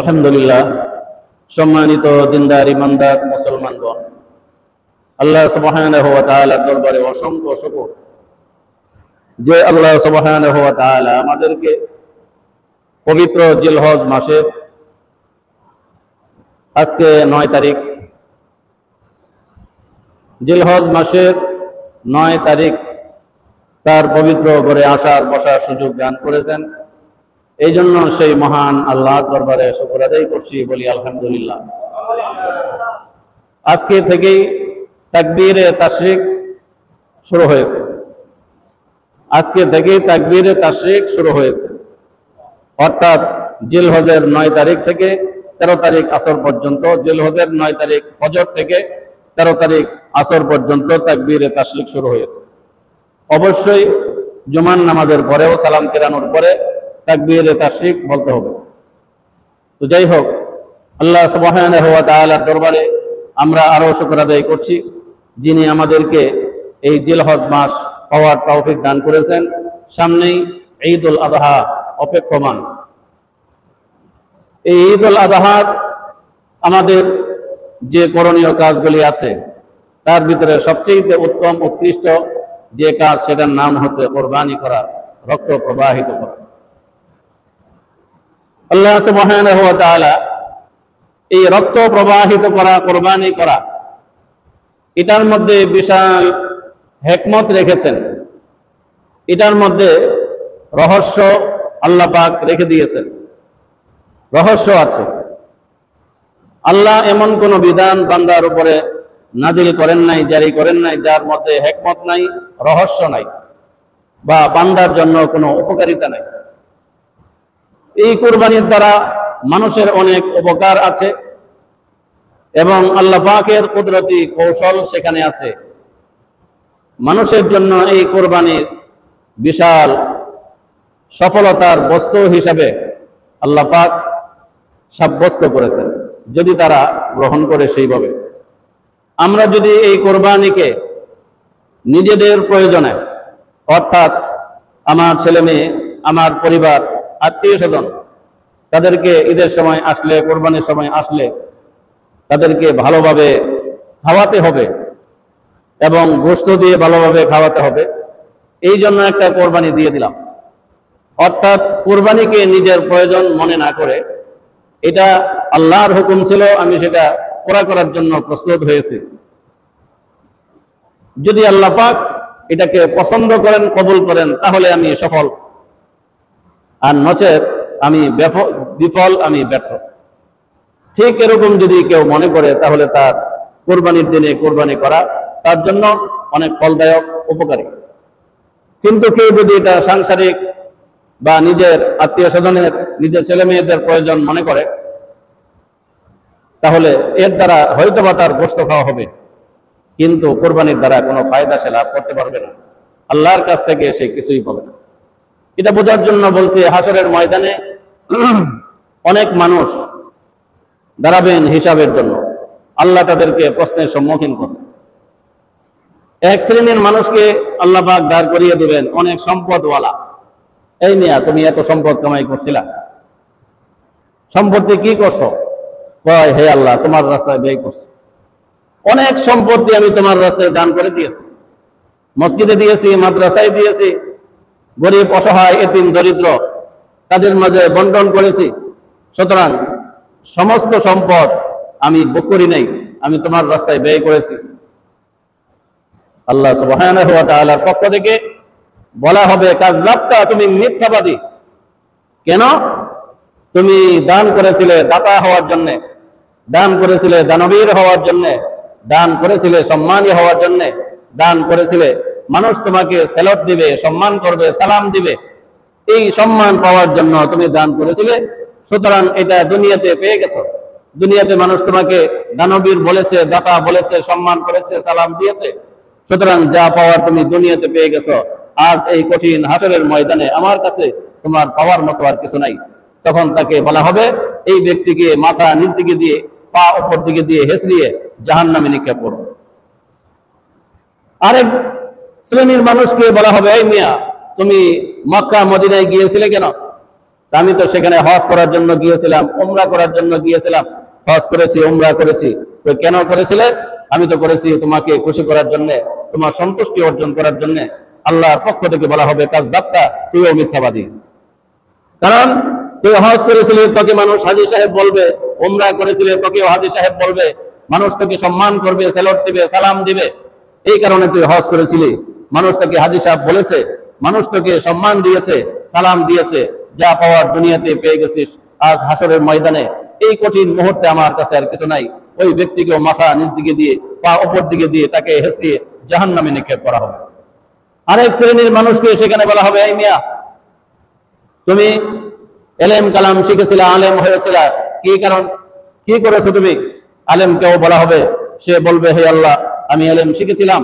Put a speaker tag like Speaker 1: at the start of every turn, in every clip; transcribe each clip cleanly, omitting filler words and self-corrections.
Speaker 1: আলহামদুলিল্লাহ, সম্মানিত দিনদার ইমানদার মুসলমানগণ, আল্লাহ সুবহানাহু ওয়া তাআলার দরবারে অসংখ্য শুকর যে আল্লাহ সুবহানাহু ওয়া তাআলা আমাদেরকে পবিত্র জিলহজ মাসের আজকে 9 তারিখ, জিলহজ মাসের 9 তারিখ তার পবিত্র ঘরে আসার বসার সুযোগ দান করেছেন। এই জন্য সেই মহান আল্লাহর দরবারে শুকর আদায় করছি, বলি আলহামদুলিল্লাহ। আজকে থেকেই তাকবীরে তাশরিক শুরু হয়েছে। আজকে থেকেই তাকবীরে তাশরিক শুরু হয়েছে, অর্থাৎ জিলহজের 9 তারিখ থেকে 13 তারিখ আসর পর্যন্ত, জিলহজের 9 তারিখ ফজর থেকে 13 তারিখ আসর পর্যন্ত তাকবীরে তাশরিক শুরু হয়েছে। অবশ্যই জুমার নামাজের পরেও সালাম ফেরানোর পরে তাকবীরে তাশরিক বলতে হবে। তো যাই হোক, আল্লাহ সুবহানাহু ওয়া তাআলার দরবারে আমরা আরো শুকর আদায় করছি, যিনি আমাদেরকে এই জিলহজ মাস পাওয়ার তৌফিক দান করেছেন। সামনেই ঈদুল আযহা অপেক্ষমান। এই ঈদুল আযহার আমাদের যে করণীয় কাজগুলি আছে, তার ভিতরে সবচেয়ে উত্তম উৎকৃষ্ট যে কাজ, সেটার নাম হচ্ছে কোরবানি করা, রক্ত প্রবাহিত করা। আল্লাহ সুবহানাহু ওয়া তাআলা এই রক্ত প্রবাহিত করা, কোরবানি করা, এটার মধ্যে বিশাল হিকমত রেখেছেন। এটার মধ্যে রহস্য আল্লাহ পাক রেখে দিয়েছেন, রহস্য আছে। আল্লাহ এমন কোন বিধান বান্দার উপরে নাজিল করেন নাই, জারি করেন নাই, যার মধ্যে হিকমত নাই, রহস্য নাই, বা বান্দার জন্য কোনো উপকারিতা নাই। এই কুরবানির দ্বারা মানুষের অনেক উপকার আছে এবং আল্লাহ পাকের কুদরতি কৌশল সেখানে আছে। মানুষের জন্য এই কুরবানির বিশাল সফলতার বস্তু হিসাবে আল্লাহ পাক সাব্যস্ত করেছেন, যদি তারা গ্রহণ করে সেইভাবে। আমরা যদি এই কোরবানিকে নিজেদের প্রয়োজনে, অর্থাৎ আমার ছেলে মেয়ে, আমার পরিবার, আত্মীয় স্বজন, তাদেরকে ঈদের সময় আসলে, কোরবানির সময় আসলে তাদেরকে ভালোভাবে খাওয়াতে হবে এবং গোশত দিয়ে ভালোভাবে খাওয়াতে হবে, এই জন্য একটা কোরবানি দিয়ে দিলাম। অর্থাৎ কোরবানিকে নিজের প্রয়োজন মনে না করে, এটা আল্লাহর হুকুম ছিল, আমি সেটা পুরা করার জন্য প্রস্তুত হয়েছি। যদি আল্লাহ পাক এটাকে পছন্দ করেন, কবুল করেন, তাহলে আমি সফল, আর নচেত আমি বিফল, আমি ব্যর্থ। ঠিক এরকম যদি কেউ মনে করে, তাহলে তার কোরবানির দিনে কোরবানি করা তার জন্য অনেক ফলদায়ক, উপকারী। কিন্তু কেউ যদি এটা সাংসারিক বা নিজের আত্মীয় স্বজনের, নিজের ছেলে মেয়েদের প্রয়োজন মনে করে, তাহলে এর দ্বারা হয়তোবা তার গোশত খাওয়া হবে, কিন্তু কোরবানির দ্বারা কোনো ফায়দা সে লাভ করতে পারবে না, আল্লাহর কাছ থেকে সে কিছুই পাবে না। এটা বোঝার জন্য বলছি, হাসরের ময়দানে অনেক মানুষ দাঁড়াবেন হিসাবের জন্য। আল্লাহ তাদেরকে প্রশ্নের সম্মুখীন করবেন। এক শ্রেণীর মানুষকে আল্লাহ পাক দাঁড় করিয়ে দিবেন, অনেক সম্পদওয়ালা। এই মিয়া, তুমি এত সম্পদ কামাই করছিলা, সম্পত্তি কি করছো? কয়, হে আল্লাহ, তোমার রাস্তায় ব্যয় করছি। অনেক সম্পত্তি আমি তোমার রাস্তায় দান করে দিয়েছি, মসজিদে দিয়েছি, মাদ্রাসায় দিয়েছি, গরিব, অসহায়, এতিম, দরিদ্র, তাদের মাঝে বন্টন করেছি। সুতরাং সমস্ত সম্পদ আমি ভোগ করি নাই, আমি তোমার রাস্তায় ব্যয় করেছি। আল্লাহ সুবহানাহু ওয়া তাআলার পক্ষ থেকে বলা হবে, কাযযাবতা, তুমি মিথ্যাবাদী। কেন? তুমি দান করেছিলে দাতা হওয়ার জন্য, দান করেছিলে দানবীর হওয়ার জন্য, দান করেছিলে সম্মানী হওয়ার জন্য, দান করেছিলে মানুষ তোমাকে সেলট দিবে, সম্মান করবে, সালাম দিবে, এই সম্মান পাওয়ার জন্য তুমি দান করেছিলে। সুতরাং এটা দুনিয়াতে পেয়ে গেছো। দুনিয়াতে মানুষ তোমাকে দানবীর বলেছে, দাতা বলেছে, সম্মান করেছে, সালাম দিয়েছে। সুতরাং যা পাওয়ার তুমি দুনিয়াতে পেয়ে গেছো। আজ এই কঠিন হাসরের ময়দানে আমার কাছে তোমার পাওয়ার মতো আর কিছু নাই। তখন তাকে বলা হবে, এই ব্যক্তিকে মাথা নিচ দিকে দিয়ে, পা উপর দিকে দিয়ে হেঁচড়িয়ে জাহান্নামে নিক্ষেপ করো। আরেক শ্রেণীর মানুষকে বলা হবে, এই মিয়া, তুমি মক্কা মদিনায় গিয়েছিলে কেন? আমি তো সেখানে হজ করার জন্য গিয়েছিলাম, উমরা করার জন্য গিয়েছিলাম, হজ করেছি, উমরা করেছি। তো কেন করেছিলে? আমি তো করেছি তোমাকে খুশি করার জন্য, তোমার সন্তুষ্টি অর্জন করার জন্য। আল্লাহর পক্ষ থেকে বলা হবে কাযযাবতা, তুইও মিথ্যাবাদী। কারণ তুই হজ করেছিলি, তোকে মানুষ হাজী সাহেব বলবে, উমরা করেছিলে, তোকেও হাজী সাহেব বলবে, মানুষ তোকে সম্মান করবে, সেলট দিবে, সালাম দিবে। এই কারণে তুই হজ করেছিলি, মানুষ তোকে হাজী সাহেব বলেছে, মানুষ তোকে সম্মান দিয়েছে, সালাম দিয়েছে, যা পাওয়ার দুনিয়াতে পেয়ে গেছিস। আজ হাসরের ময়দানে এই কঠিন মুহূর্তে আমার কাছে আর কিছু নাই। ওই ব্যক্তিকেও মাথা নিচ দিকে দিয়ে, পা উপর দিকে দিয়ে তাকে হেসিয়ে জাহান্নামে নিক্ষেপ করা হবে। আরেক শ্রেণীর মানুষকে সেখানে বলা হবে, এই মিয়া, তুমি এলেম কালাম শিখেছিলে, আলেম হয়েছিল, কি কারণ, কি করেছো তুমি? আলেমকেও বলা হবে, সে বলবে, হে আল্লাহ, আমি এলেম শিখেছিলাম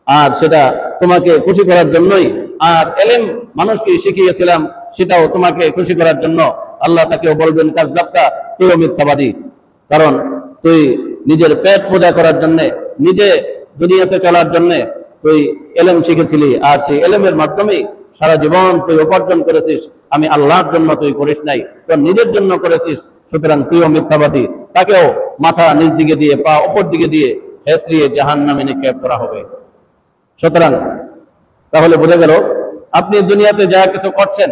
Speaker 1: আর সেটা তোমাকে খুশি করার জন্যই, আর এলেম মানুষকে শিখিয়েছিলাম সেটাও তোমাকে খুশি করার জন্য। আল্লাহ তাকেও বলবেন কাযযাবতা, তুইও মিথ্যাবাদী। কারণ তুই নিজের পেট পূজা করার জন্য, নিজে দুনিয়াতে চলার জন্য তুই এলেম শিখেছিলি, আর সেই এলেমের মাধ্যমেই সারা জীবন তুই উপার্জন করেছিস। আমি আল্লাহর জন্য তুই করিস নাই, তোর নিজের জন্য করেছিস। সুতরাং তুইও মিথ্যাবাদী। তাকেও মাথা নিচ দিকে দিয়ে, পা উপর দিকে দিয়ে হেসরিয়ে জাহান্নামে নিক্ষেপ করা হবে। সুতরাং তাহলে বোঝা গেল, আপনি দুনিয়াতে যা কিছু করছেন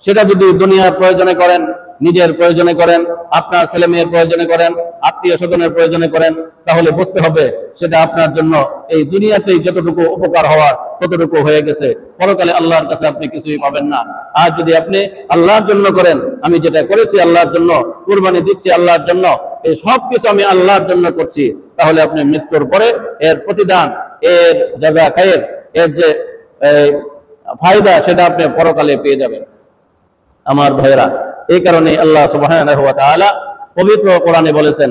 Speaker 1: সেটা যদি দুনিয়ার প্রয়োজনে করেন, নিজের প্রয়োজনে করেন, আপনার ছেলে মেয়ের প্রয়োজনে করেন, আত্মীয় স্বজনের প্রয়োজনে করেন, তাহলে বুঝতে হবে সেটা আপনার জন্য এই দুনিয়াতেই যতটুকু উপকার হওয়ার ততটুকু হয়ে গেছে। পরকালে আল্লাহর কাছে আপনি কিছুই পাবেন না। আর যদি আপনি আল্লাহর জন্য করেন, আমি যেটা করেছি আল্লাহর জন্য, কুরবানি দিচ্ছি আল্লাহর জন্য, এই সব কিছু আমি আল্লাহর জন্য করছি, তাহলে আপনি মৃত্যুর পরে এর প্রতিদান, এর জাযা খায়ের, এর যে ফায়দা, সেটা আপনি পরকালে পেয়ে যাবেন। আমার ভাইরা, এই কারণে আল্লাহ সুবহানাহু ওয়া তাআলা পবিত্র কোরআনে বলেছেন,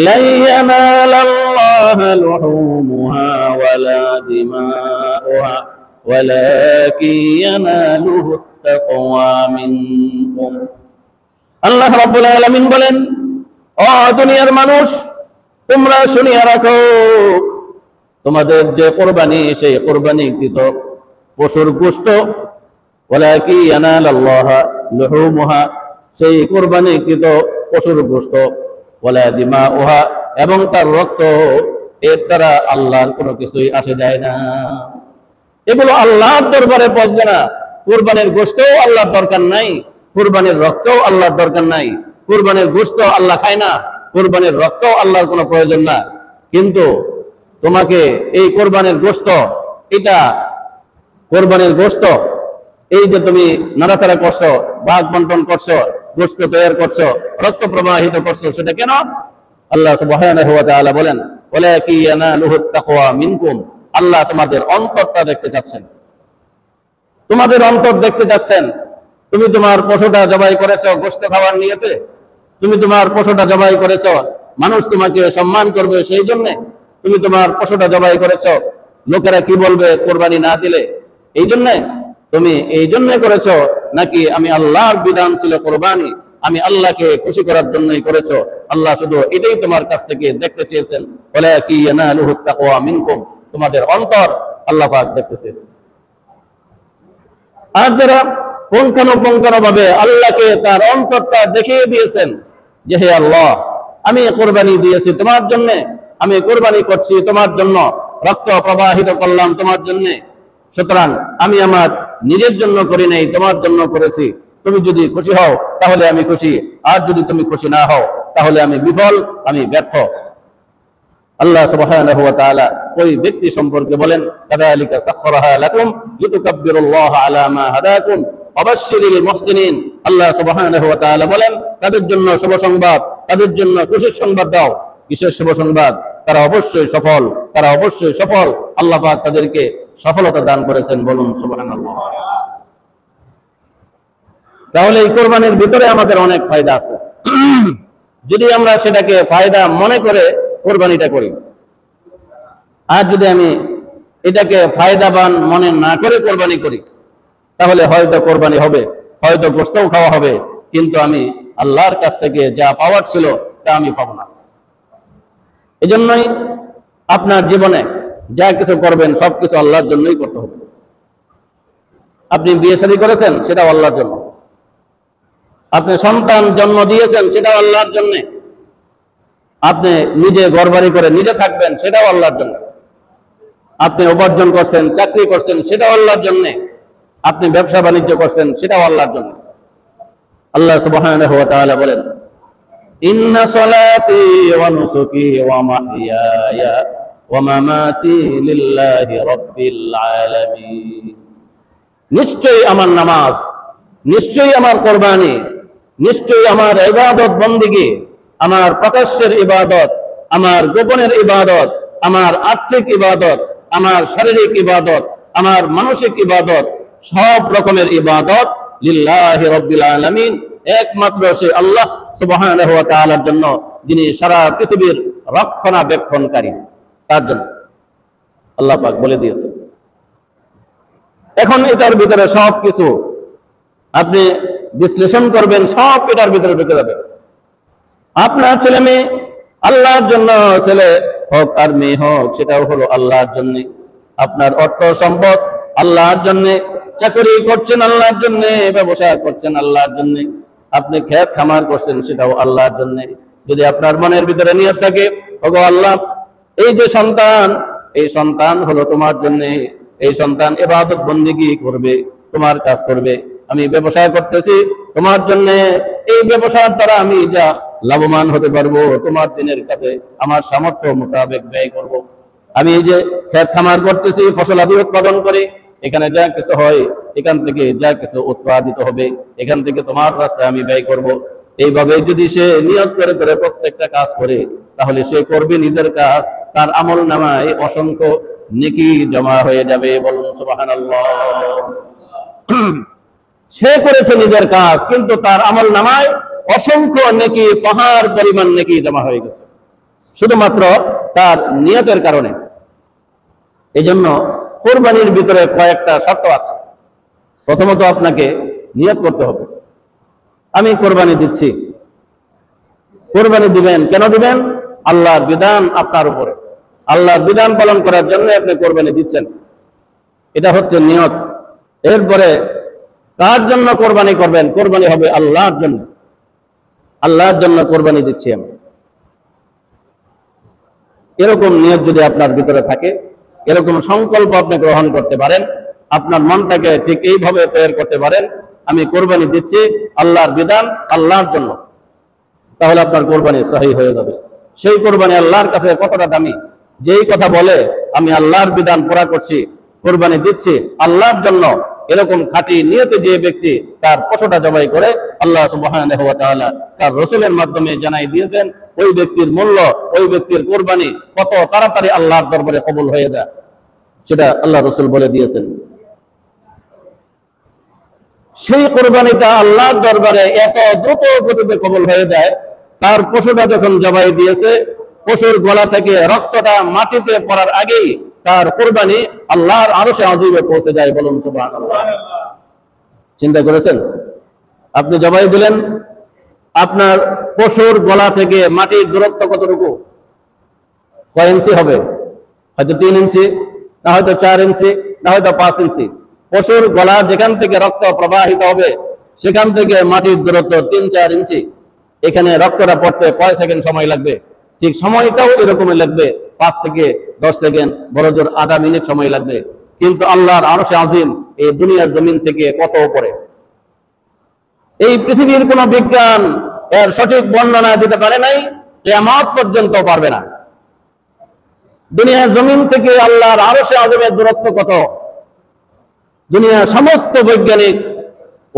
Speaker 1: লা ইয়ানালাল্লাহু লুহুমুহা ওয়ালা দিমাউহা ওয়ালাকিন ইয়ানালুহু তাকওয়া মিনকুম। আল্লাহ রাব্বুল আলামিন বলেন, ও দুনিয়ার মানুষ, তোমরা শুনিয়া রাখো, তোমাদের যে কোরবানি, সেই কোরবানিকৃত পশুর গোশত, ওয়ালাকিন ইয়ানালাল্লাহু লুহুমুহা, সেই কোরবানিকৃত পশুর গোশত, ওয়ালা দিমাউহা, এবং তার রক্ত, এর দ্বারা আল্লাহর কোনো কিছুই আসে যায় না। এগুলো আল্লাহর দরবারে পৌঁছবে না। কোরবানির গোশতও আল্লাহর দরকার নাই, কোরবানির রক্তও আল্লাহর দরকার নাই। কোরবানির গোশত আল্লাহ খায় না, কোরবানির রক্তও আল্লাহর কোনো প্রয়োজন না। কিন্তু তোমাকে এই কোরবানির গোশত, এটা কোরবানির গোশত, এই যে তুমি নাড়াচাড়া করছো, ভাগ বন্টন করছো, গোশত তৈরি করছো, রক্ত প্রবাহিত করছো, সেটা কেন? আল্লাহ সুবহানাহু ওয়া তাআলা বলেন, ওয়ালাকিন ইয়ানালুহু তাকওয়া মিনকুম। আল্লাহ তোমাদের অন্তরটা দেখতে চাচ্ছেন, তোমাদের অন্তর দেখতে চাচ্ছেন। তুমি তোমার পশুটা জবাই করেছো গোশত খাওয়ার নিয়তে, তুমি তোমার পশুটা জবাই করেছো মানুষ তোমাকে সম্মান করবে সেই জন্য তুমি তোমার পশুটা জবাই করেছো, লোকেরা কি বলবে কোরবানি না দিলে, এই জন্য তুমি এই জন্য করেছো, নাকি আমি আল্লাহর বিধান ছিল কোরবানি, আমি আল্লাহকে খুশি করার জন্যই করেছো? আল্লাহ শুধু এটাই তোমার কাছ থেকে দেখতে চেয়েছেন, ওয়ালাকিন ইয়ানালুহু তাকওয়া মিনকুম, তোমাদের অন্তর আল্লাহ পাক দেখতে চেয়েছেন। আর যারা পুঙ্খানুপুঙ্খানুভাবে আল্লাহকে তার অন্তরটা দেখিয়ে দিয়েছেন যে, হে আল্লাহ, আমি কোরবানি দিয়েছি তোমার জন্য, আমি কোরবানি করছি তোমার জন্য, রক্ত প্রবাহিত করলাম তোমার জন্য, সুতরাং আমি আমার নিজের জন্য করি নাই, তোমার জন্য করেছি। তুমি যদি খুশি হও তাহলে আমি খুশি, আর যদি তুমি খুশি না হও তাহলে আমি বিফল, আমি ব্যর্থ। আল্লাহ সুবহানাহু ওয়া তাআলা ওই ব্যক্তি সম্পর্কে বলেন, কাযালিকা সাখখারাহা লাকুম লিতুকাব্বিরুল্লাহ আলা মা হাদাকুম ওয়া বাশশিরিল মুহসিনিন। আল্লাহ সুবহানাহু ওয়া তাআলা বলেন, তাদের জন্য শুভ সংবাদ, তাদের জন্য খুশির সংবাদ দাও। কিসের শুভ সংবাদ? তারা অবশ্যই সফল, তারা অবশ্যই সফল। আল্লাহ পাক তাদেরকে সফলতা দান করেছেন, বলুন সুবহানাল্লাহ। তাহলে এই কোরবানির ভিতরে আমাদের অনেক ফায়দা আছে, যদি আমরা সেটাকে ফায়দা মনে করে কোরবানিটা করি। আর যদি আমি এটাকে ফায়দাবান মনে না করে কোরবানি করি, তাহলে হয়তো কোরবানি হবে, হয়তো গোশতও খাওয়া হবে, কিন্তু আমি আল্লাহর কাছ থেকে যা পাওয়ার ছিল তা আমি পাবো না। এজন্যই আপনার জীবনে যা কিছু করবেন সবকিছু আল্লাহর জন্যই করতে হবে। আপনি বিয়ে শাদী করেছেন, সেটা আল্লাহর জন্য। আপনি সন্তান জন্ম দিয়েছেন, সেটাও আল্লাহর জন্য। আপনি নিজে ঘরবাড়ি করে নিজে থাকবেন, সেটাও আল্লাহর জন্য। আপনি উপার্জন করছেন, চাকরি করছেন, সেটাও আল্লাহর জন্য। আপনি ব্যবসা বাণিজ্য করছেন, সেটাও আল্লাহর জন্য। আল্লাহ সুবহানাহু ওয়া তাআলা বলেন, ইন্না সলাতি ওয়া নুসুকি ওয়া মাহইয়ায়া ওয়া মামাতি লিল্লাহি রাব্বিল আলামিন। নিশ্চয়ই আমার নামাজ, নিশ্চয়ই আমার কুরবানি, নিশ্চয়ই আমার ইবাদত বন্দেগী, আমার প্রকাশ্যের ইবাদত, আমার গোপনের ইবাদত, আমার আর্থিক ইবাদত, আমার শারীরিক ইবাদত, আমার মানসিক ইবাদত, সব রকমের ইবাদত লিল্লাহি রাব্বিল আলামিন, একমাত্র সে আল্লাহ সুবহানাহু ওয়া তাআলার জন্য, যিনি সারা পৃথিবীর রক্ষণাবেক্ষণকারী, তার জন্য আল্লাহ পাক বলে দিয়েছেন। এখন এটার ভিতরে সবকিছু আপনি বিশ্লেষণ করবেন, সব এটার ভিতরে ঢুকে যাবে। আপনার ছেলে মেয়ে আল্লাহর জন্য, ছেলে হোক আর মেয়ে হোক, সেটাও হলো আল্লাহর জন্য। আপনার অর্থ সম্পদ আল্লাহর জন্য, চাকরি করছেন আল্লাহর জন্য, ব্যবসা করছেন আল্লাহর জন্য, আপনি খেত খামার করছেন, সেটাও আল্লাহর জন্য। যদি আপনার মনের ভিতরে নিয়ত থাকে, ওগো আল্লাহ, এই যে সন্তান, এই সন্তান হলো তোমার জন্য, এই সন্তান ইবাদত বন্দেগী করবে, তোমার কাজ করবে। আমি ব্যবসা করতেছি তোমার জন্য, এই ব্যবসার দ্বারা আমি যা লাভবান হতে পারবো, তোমার দিনের কাছে আমার সামর্থ্য মোতাবেক ব্যয় করব। আমি এই যে খেত খামার করতেছি, ফসলাদি উৎপাদন করে, এখানে যা কিছু হয়, এখান থেকে যা কিছু উৎপাদিত হবে, এখান থেকে তোমার রাস্তায় আমি ব্যয় করব। এইভাবে যদি সে নিয়ত করে করে প্রত্যেকটা কাজ করে, তাহলে সে করবে নিজের কাজ, তার আমল নামায় অসংখ্য নেকি জমা হয়ে যাবে। বলুন সুবহানাল্লাহ। সে করেছে নিজের কাজ, কিন্তু তার আমল নামায় অসংখ্য নেকি, পাহাড় পরিমাণ নেকি জমা হয়ে গেছে, শুধুমাত্র তার নিয়তের কারণে। এই জন্য কোরবানির ভিতরে কয়েকটা শর্ত আছে। প্রথমত আপনাকে নিয়ত করতে হবে, আমি কোরবানি দিচ্ছি। কোরবানি দিবেন, কেন দিবেন? আল্লাহর বিধান আপনার উপরে, আল্লাহর বিধান পালন করার জন্য আপনি কোরবানি দিচ্ছেন, এটা হচ্ছে নিয়ত। এরপরে কার জন্য কোরবানি করবেন? কোরবানি হবে আল্লাহর জন্য, আল্লাহর জন্য কোরবানি দিচ্ছি আমি। এরকম নিয়ত যদি আপনার ভিতরে থাকে, এরকম সংকল্প আপনি গ্রহণ করতে পারেন, আপনার মনটাকে ঠিক এইভাবে তৈরি করতে পারেন, আমি কোরবানি দিচ্ছি আল্লাহর বিধান, আল্লাহর জন্য, তাহলে আপনার কোরবানি সহিহ হয়ে যাবে। সেই কোরবানি আল্লাহর কাছে কতটা দামি, যেই কথা বলে আমি আল্লাহর বিধান পুরা করছি, কোরবানি দিচ্ছি আল্লাহর জন্য, এরকম খাঁটি নিয়তে যে ব্যক্তি তার পশুটা জবাই করে, আল্লাহ সুবহানাহু ওয়া তাআলা তার রাসূলের মাধ্যমে জানাই দিয়েছেন, ওই ব্যক্তির মূল্য, ওই ব্যক্তির কোরবানি কত তাড়াতাড়ি আল্লাহর দরবারে কবুল হয়ে যায়, সেটা আল্লাহ রাসূল বলে দিয়েছেন। সেই কোরবানিটা আল্লাহর দরবারে এত দ্রুত গতিতে কবুল হয়ে যায়, তার পশুটা যখন জবাই দিয়েছে, পশুর গলা থেকে রক্তটা মাটিতে পড়ার আগেই তার কোরবানি আল্লাহর আরশে আজিমে পৌঁছে যায়। বলুন সুবহানাল্লাহ। চিন্তা করেছেন, আপনি জবাই দিলেন, আপনার পশুর গলা থেকে মাটির দূরত্ব কতটুকু? কয় ইঞ্চি হবে? হয়তো 3 ইঞ্চি, না হয়তো 4 ইঞ্চি, না হয়তো 5 ইঞ্চি। পশুর গলা যেখান থেকে রক্ত প্রবাহিত হবে, সেখান থেকে মাটির দূরত্ব 3-4 ইঞ্চি। এখানে রক্তটা পড়তে কয় সেকেন্ড সময় লাগবে? ঠিক সময়টাও এরকমই লাগবে, 5 থেকে 10 সেকেন্ড, বড় জোর আধা মিনিট সময় লাগবে। কিন্তু আল্লাহর আরশে আজিম এই দুনিয়ার জমিন থেকে কত উপরে। এই পৃথিবীর কোন বিজ্ঞান এর সঠিক বর্ণনা দিতে পারে নাই, কিয়ামত পর্যন্ত পারবে না। দুনিয়ার জমিন থেকে আল্লাহর আরশে আযমের দূরত্ব কত? দুনিয়ার সমস্ত বৈজ্ঞানিক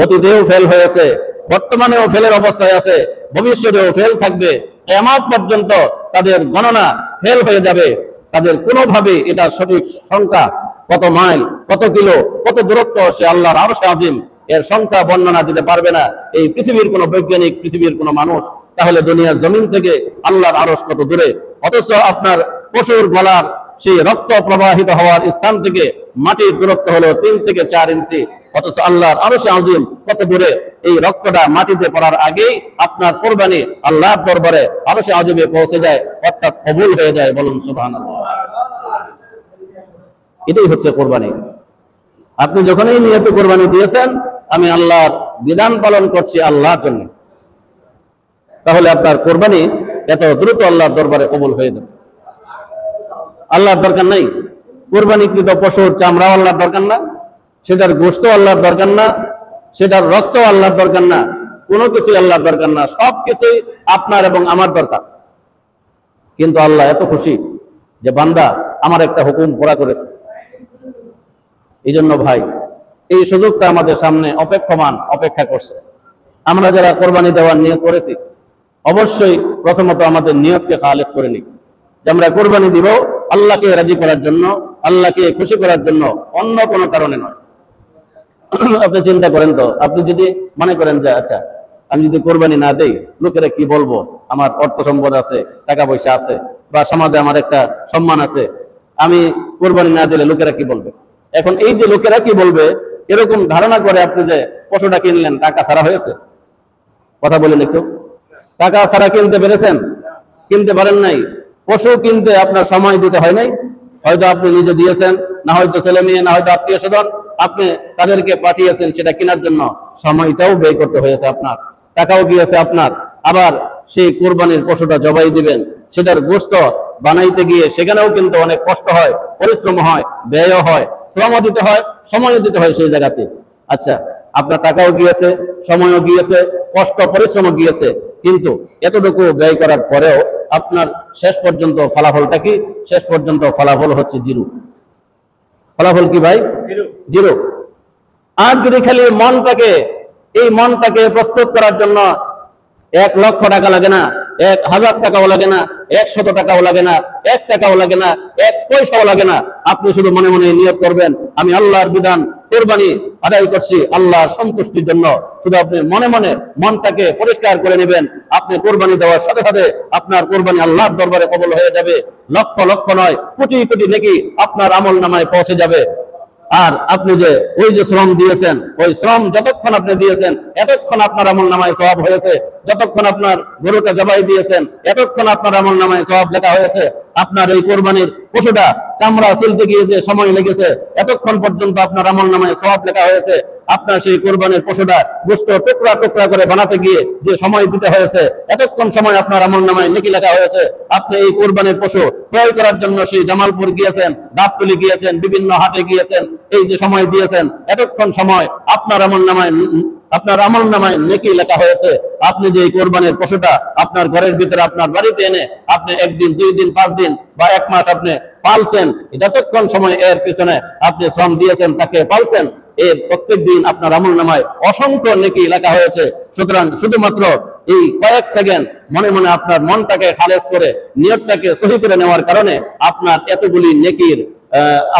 Speaker 1: অতীতেও ফেল হয়েছে, বর্তমানেও ফেলের অবস্থায় আছে, ভবিষ্যতেও ফেল থাকবে, কিয়ামত পর্যন্ত তাদের গণনা ফেল হয়ে যাবে। তাদের কোনোভাবে এটা সঠিক সংখ্যা কত মাইল, কত কিলো, কত দূরত্ব, সে আল্লাহর আরশে আযম এর সংখ্যা বর্ণনা দিতে পারবে না এই পৃথিবীর কোনো বৈজ্ঞানিক, পৃথিবীর কোনো মানুষ। তাহলে দুনিয়ার জমিন থেকে আল্লাহর আরশ কত দূরে? অথচ আপনার পশুর গলার সেই রক্ত প্রবাহিত হওয়ার স্থান থেকে মাটির দূরত্ব হলো 3 থেকে 4 ইঞ্চি, অথচ আল্লাহর আরশে আযম কত দূরে? এই রক্তটা মাটিতে পড়ার আগেই আপনার কোরবানি আল্লাহর দরবারে আরশে আযমে পৌঁছে যায়, অর্থাৎ কবুল হয়ে যায়। বলুন সুবহানাল্লাহ। এটাই হচ্ছে কোরবানি। আপনি যখনই নিয়ত কোরবানি দিয়েছেন, আমি আল্লাহর বিধান পালন করছি আল্লাহর জন্য, তাহলে আপনার কোরবানি এত দ্রুত আল্লাহর দরবারে কবুল হয়ে যাবে। আল্লাহর দরকার নাই কোরবানিকৃত পশুর চামড়াও আল্লাহর দরকার না, সেটার গোশত আল্লাহর দরকার না, সেটার রক্ত আল্লাহর দরকার না, কোনো কিছুই আল্লাহর দরকার না, সব কিছুই আপনার এবং আমার দরকার। কিন্তু আল্লাহ এত খুশি যে বান্দা আমার একটা হুকুম পুরা করেছে। এই জন্য ভাই, এই সুযোগটা আমাদের সামনে অপেক্ষা করছে। আমরা যারা কোরবানি দেওয়ার নিয়ত করেছি, অবশ্যই প্রথমত আমাদের নিয়তকে খালেস করে নিই যে আমরা কোরবানি দিব আল্লাহকে রাজি করার জন্য, আল্লাহকে খুশি করার জন্য, অন্য কোনো কারণে নয়। আপনি চিন্তা করেন তো, আপনি যদি মনে করেন যে আচ্ছা আমি যদি কোরবানি না দেই লোকেরা কি বলবো, আমার অর্থ সম্পদ আছে, টাকা পয়সা আছে, বা সমাজে আমার একটা সম্মান আছে, আমি কোরবানি না দিলে লোকেরা কি বলবে। এখন এই যে লোকেরা কি বলবে এরকম ধারণা করে আপনি যে পশুটা কিনলেন, টাকা ছাড়া হয়েছে? কথা বলেন একটু। টাকা ছাড়া কিনতে পেরেছেন? কিনতে পারেন নাই। পশু কিনতে আপনার সময় দিতে হয় নাই, হয়তো আপনি নিজে দিয়েছেন, না হয়তো ছেলে মেয়ে, না হয়তো আত্মীয় স্বজন, আপনি তাদেরকে পাঠিয়েছেন সেটা কেনার জন্য, সময়টাও ব্যয় করতে হয়েছে আপনার, টাকাও গিয়েছে আপনার। আবার সেই কোরবানির পশুটা জবাই দিবেন, সেটার গোশত বানাইতে গিয়ে সেখানেও কিন্তু অনেক কষ্ট হয়, পরিশ্রম হয়, ব্যয়ও হয়, শ্রমও দিতে হয়, সময়ও দিতে হয় সেই জায়গাতে। আচ্ছা, আপনার টাকাও গিয়েছে, সময়ও গিয়েছে, কষ্ট পরিশ্রমও গিয়েছে, কিন্তু এতটুকু ব্যয় করার পরেও আপনার শেষ পর্যন্ত ফলাফলটা কি? শেষ পর্যন্ত ফলাফল হচ্ছে জিরো। ফলাফল কি ভাই? জিরো। আর যদি খালি এই মনটাকে প্রস্তুত করার জন্য 1,00,000 টাকা লাগে না, 1,000 টাকাও লাগে না, 100 টাকাও লাগে না, 1 টাকাও লাগে না, 1 পয়সাও লাগে না, আপনি শুধু মনে মনে নিয়ত করবেন আমি আল্লাহর বিধান কোরবানি আদায় করছি আল্লাহর সন্তুষ্টির জন্য। শুধু আপনি মনে মনে মনটাকে পরিষ্কার করে নেবেন, আপনি কোরবানি দেওয়ার সাথে সাথে আপনার কোরবানি আল্লাহর দরবারে কবুল হয়ে যাবে। লক্ষ লক্ষ নয়, কোটি কোটি নেকি আপনার আমল নামায় পৌঁছে যাবে। আর আপনি যে ওই যে শ্রম দিয়েছেন, ওই শ্রম যতক্ষণ আপনি দিয়েছেন এতক্ষণ আপনার আমল নামায় সওয়াব হয়েছে, যতক্ষণ আপনার গরুটা জবাই দিয়েছেন এতক্ষণ আপনার আমল নামায় সওয়াব লেখা হয়েছে। আপনার এই কোরবানির পশুটা চামড়া সিলতে গিয়ে যে সময় লেগেছে এতক্ষণ পর্যন্ত আপনার আমল নামায় সওয়াব লেখা হয়েছে। আপনার সেই কোরবানির পশুটা গোশত টুকরা টুকরা করে বানাতে গিয়ে যে সময় দিতে হয়েছে এতক্ষণ সময় আপনার আমল নামায় নেকি লেখা হয়েছে। আপনি এই কোরবানির পশু ক্রয় করার জন্য সেই জামালপুর গিয়েছেন, গাবতলী গিয়েছেন, বিভিন্ন হাটে গিয়েছেন, এই যে সময় দিয়েছেন এতক্ষণ সময় আপনার আমল নামায় নেকি লেখা হয়েছে। আপনি যে কোরবানির পশুটা আপনার ঘরের ভিতরে আপনার বাড়িতে এনে আপনি 1 দিন 2 দিন 5 দিন বা 1 মাস আপনি পালছেন, যতক্ষণ সময় এর পিছনে আপনি শ্রম দিয়েছেন, তাকে পালছেন, এর প্রত্যেক দিন আপনার আমল নামায় অসংখ্য নেকি লেখা হয়েছে। সুতরাং শুধুমাত্র এই কয়েক সেকেন্ড মনে মনে আপনার মনটাকে খালেজ করে নিয়তটাকে সহি করে নেওয়ার কারণে আপনার এতগুলি নেকির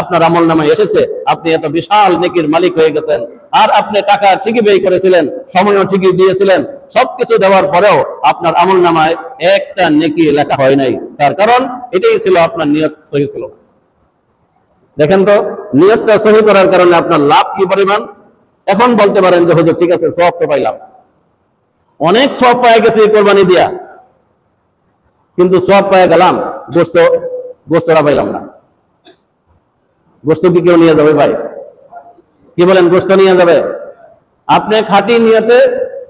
Speaker 1: আপনার আমল নামায় এসেছে। আপনি এত বিশাল নেকির মালিক হয়ে গেছেন। আর আপনি টাকা ঠিকই ব্যয় করেছিলেন, সময়ও ঠিকই দিয়েছিলেন, সবকিছু দেওয়ার পরেও আপনার আমল নামায় একটা নেকি লেখা হয় নাই। তার কারণ এটাই ছিল আপনার নিয়ত সহি ছিল। দেখেন তো, নিয়তটা সহি করার কারণে আপনার লাভ কি পরিমাণ। এখন বলতে পারেন যে হুজুর ঠিক আছে, সওয়াব তো পাইলাম, অনেক সওয়াব পাওয়া গেছে কোরবানি দিয়া, কিন্তু সওয়াব পাওয়া গেলাম, গোশতটা পাইলাম না। গোশত কি কেউ নিয়ে যাবে ভাই? কি বলেন? গোশত নিয়ে যাবে? আপনি খাঁটি নিয়তে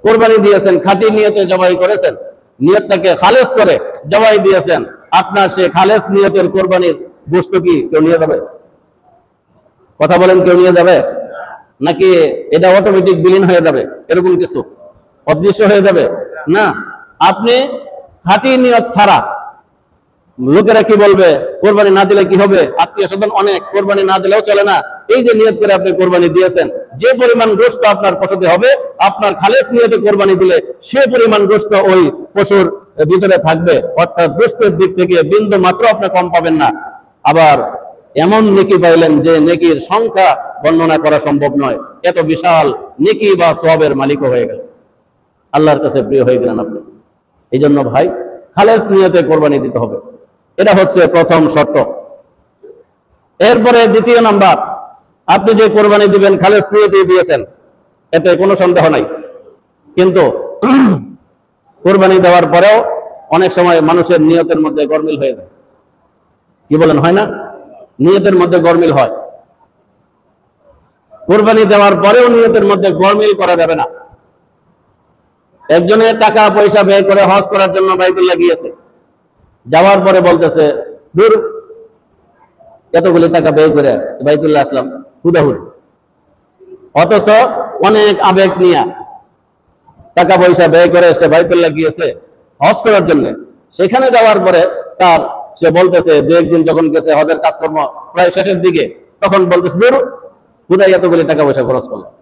Speaker 1: কোরবানি দিয়েছেন, খাঁটি নিয়তে জবাই করেছেন, নিয়তটাকে খালেজ করে জবাই দিয়েছেন, আপনার সে খালেজ নিয়তের কোরবানির গোশত কি কেউ নিয়ে যাবে? কথা বলেন, কেউ নিয়ে যাবে? নাকি এটা অটোমেটিক বিলীন হয়ে যাবে, এরকম কিছু অদৃশ্য হয়ে যাবে? না, আপনি খাঁটি নিয়ত ছাড়া লোকেরা কি বলবে, কোরবানি না দিলে কি হবে, আত্মীয় স্বজন অনেক, কোরবানি না দিলেও চলে না, এই যে নিয়ত করে আপনি কোরবানি দিয়েছেন, যে পরিমাণ গোশত আপনার পশুতে হবে আপনার খালেজ নিয়তে কোরবানি দিলে সে পরিমাণ গোশত ওই পশুর ভিতরে থাকবে, অর্থাৎ গোশতের দিক থেকে বিন্দু মাত্র আপনি কম পাবেন না। আবার এমন নেকি পাইলেন যে নেকির সংখ্যা বর্ণনা করা সম্ভব নয়, এত বিশাল নেকি বা সওয়াবের মালিকও হয়ে গেল, আল্লাহর কাছে প্রিয় হয়ে গেলেন আপনি। এই জন্য ভাই, খালেজ নিয়তে কোরবানি দিতে হবে, এটা হচ্ছে প্রথম শর্ত। এরপরে দ্বিতীয় নাম্বার, আপনি যে কোরবানি দিবেন খালেজ নিয়তে দিয়েছেন, এতে কোনো সন্দেহ নাই। কিন্তু কোরবানি দেওয়ার পরেও অনেক সময় মানুষের নিয়তের মধ্যে গরমিল হয়ে যায়। কি বলেন, হয় না? নিয়তের মধ্যে গরমিল হয়। কোরবানি দেওয়ার পরেও নিয়তের মধ্যে গরমিল করা যাবে না। একজনের টাকা পয়সা ব্যয় করে হজ করার জন্য বাইতুল্লাহ গিয়েছে, যাওয়ার পরে বলতেছে দূর এতগুলি টাকা ব্যয় করে বাইতুল্লাহ আসলাম হুদাহুদ, অথচ অনেক আবেগ নিয়ে টাকা পয়সা ব্যয় করে সে বাইতুল্লাহ গিয়েছে হজ করার জন্য। সেখানে যাওয়ার পরে তার সে বলতেছে দু একদিন যখন গেছে হজের কাজকর্ম প্রায় শেষের দিকে, তখন বলতেছে দূর হুদাই এতগুলি টাকা পয়সা খরচ করলাম,